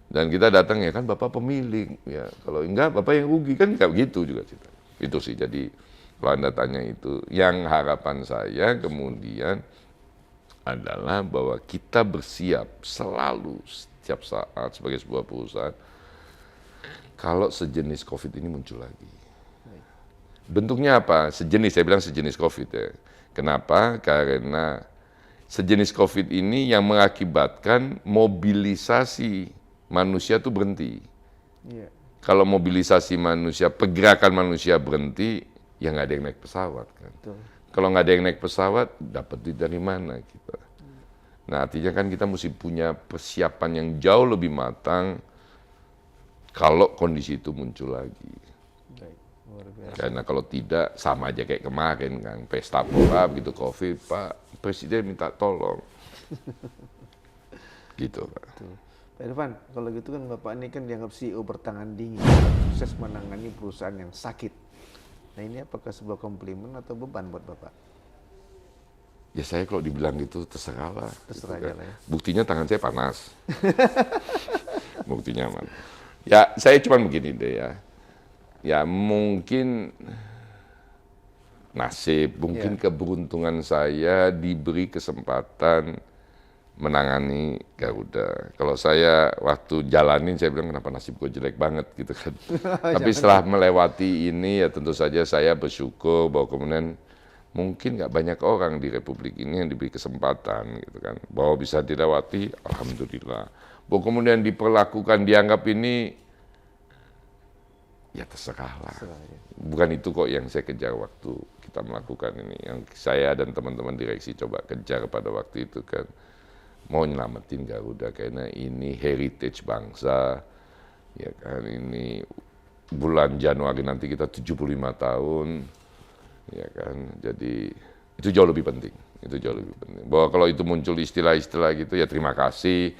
dan kita datang ya kan Bapak pemilik, ya kalau enggak Bapak yang rugi, kan nggak begitu juga cerita. Itu sih, jadi kalau Anda tanya itu, yang harapan saya kemudian adalah bahwa kita bersiap selalu setiap saat sebagai sebuah perusahaan kalau sejenis COVID ini muncul lagi. Bentuknya apa? Sejenis, saya bilang sejenis COVID ya. Kenapa? Karena sejenis COVID ini yang mengakibatkan mobilisasi manusia itu berhenti. Iya. Kalau mobilisasi manusia, pergerakan manusia berhenti, ya nggak ada yang naik pesawat kan. Betul. Kalau nggak ada yang naik pesawat, dapat duit dari mana kita? Nah, artinya kan kita mesti punya persiapan yang jauh lebih matang kalau kondisi itu muncul lagi. Baik, luar biasa. Karena kalau tidak, sama aja kayak kemarin kan, pesta pora begitu COVID, Pak Presiden minta tolong. Gitu Pak. Betul. Pak Irfan, kalau gitu kan Bapak ini kan dianggap CEO bertangan dingin, sukses menangani perusahaan yang sakit. Nah ini apakah sebuah komplimen atau beban buat Bapak? Ya saya kalau dibilang gitu terserah lah. Terserah gitu aja kan. lah ya. Buktinya tangan saya panas. Buktinya mana? Ya saya cuma begini deh ya. Ya mungkin nasib, mungkin keberuntungan saya diberi kesempatan menangani Garuda. Kalau saya waktu jalanin saya bilang kenapa nasib gue jelek banget gitu kan. Tapi setelah melewati ini ya tentu saja saya bersyukur bahwa kemudian mungkin nggak banyak orang di Republik ini yang diberi kesempatan gitu kan. Bahwa bisa dilewati, alhamdulillah. Bahwa kemudian diperlakukan, dianggap ini ya terserah lah. Bukan itu kok yang saya kejar waktu kita melakukan ini. Yang saya dan teman-teman direksi coba kejar pada waktu itu kan. Mau nyelamatin Garuda karena ini heritage bangsa, ya kan, ini bulan Januari nanti kita 75 tahun, ya kan, jadi itu jauh lebih penting, itu jauh lebih penting. Bahwa kalau itu muncul istilah-istilah gitu ya terima kasih,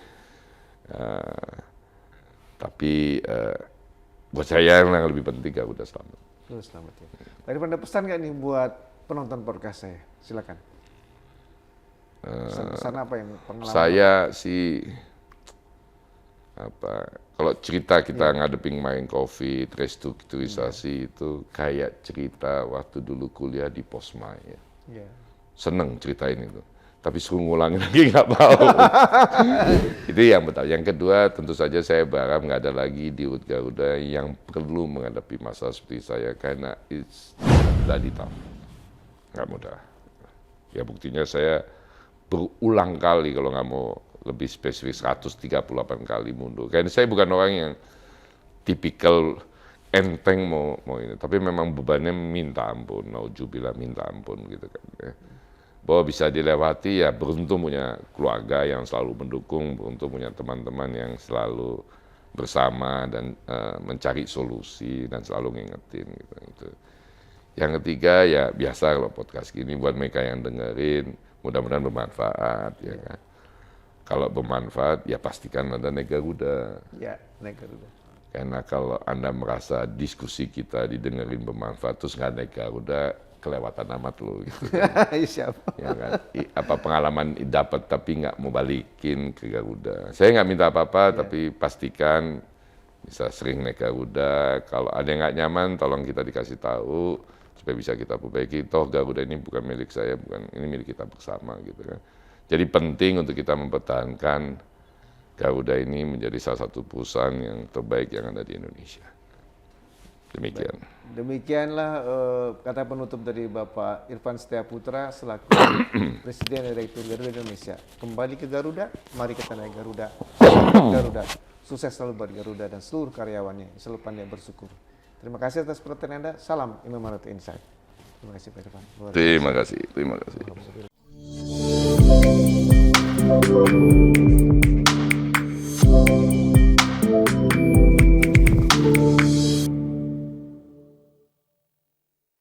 tapi buat saya yang lebih penting Garuda selamat. Selamat ya. Pak Irfan ada pesan nggak nih buat penonton podcast saya? Silakan. Pesan apa yang pengalaman? Saya sih kalau cerita kita ngadepin main COVID, restrukturisasi itu kayak cerita waktu dulu kuliah di Posma ya. Seneng ceritain itu. Tapi suruh ngulangin lagi nggak mau. Itu yang pertama. Yang kedua tentu saja saya berharap nggak ada lagi di Rut Garuda yang perlu menghadapi masalah seperti saya karena it's bloody tough. Nggak mudah. Ya buktinya saya berulang kali kalau nggak mau lebih spesifik 138 kali mundur. Karena saya bukan orang yang tipikal enteng mau ini, tapi memang bebannya minta ampun, nauzubillah minta ampun gitu kan. Ya. Bahwa bisa dilewati ya beruntung punya keluarga yang selalu mendukung, beruntung punya teman-teman yang selalu bersama dan mencari solusi dan selalu ngingetin gitu. Yang ketiga ya biasa kalau podcast gini buat mereka yang dengerin mudah-mudahan bermanfaat ya kan. Kalau bermanfaat ya pastikan Anda naik Garuda. Ya, naik Garuda. Karena kalau Anda merasa diskusi kita didengerin bermanfaat terus nggak naik Garuda kelewatan amat lo gitu kan. Siapa? Ya kan. Apa pengalaman dapat tapi nggak mau balikin ke Garuda. Saya nggak minta apa-apa tapi pastikan bisa sering naik Garuda. Kalau ada yang nggak nyaman tolong kita dikasih tahu supaya bisa kita perbaiki. Toh Garuda ini bukan milik saya, ini milik kita bersama gitu kan. Jadi penting untuk kita mempertahankan Garuda ini menjadi salah satu perusahaan yang terbaik yang ada di Indonesia. Demikian. Demikianlah kata penutup dari Bapak Irfan Setia Putra selaku Presiden Direktur Garuda Indonesia. Kembali ke Garuda, mari kita naik Garuda. Garuda, sukses selalu buat Garuda dan seluruh karyawannya. Selalu pandai bersyukur. Terima kasih atas perhatian Anda. Salam Imam Maroto Insight. Terima kasih Pak Irfan. Terima kasih.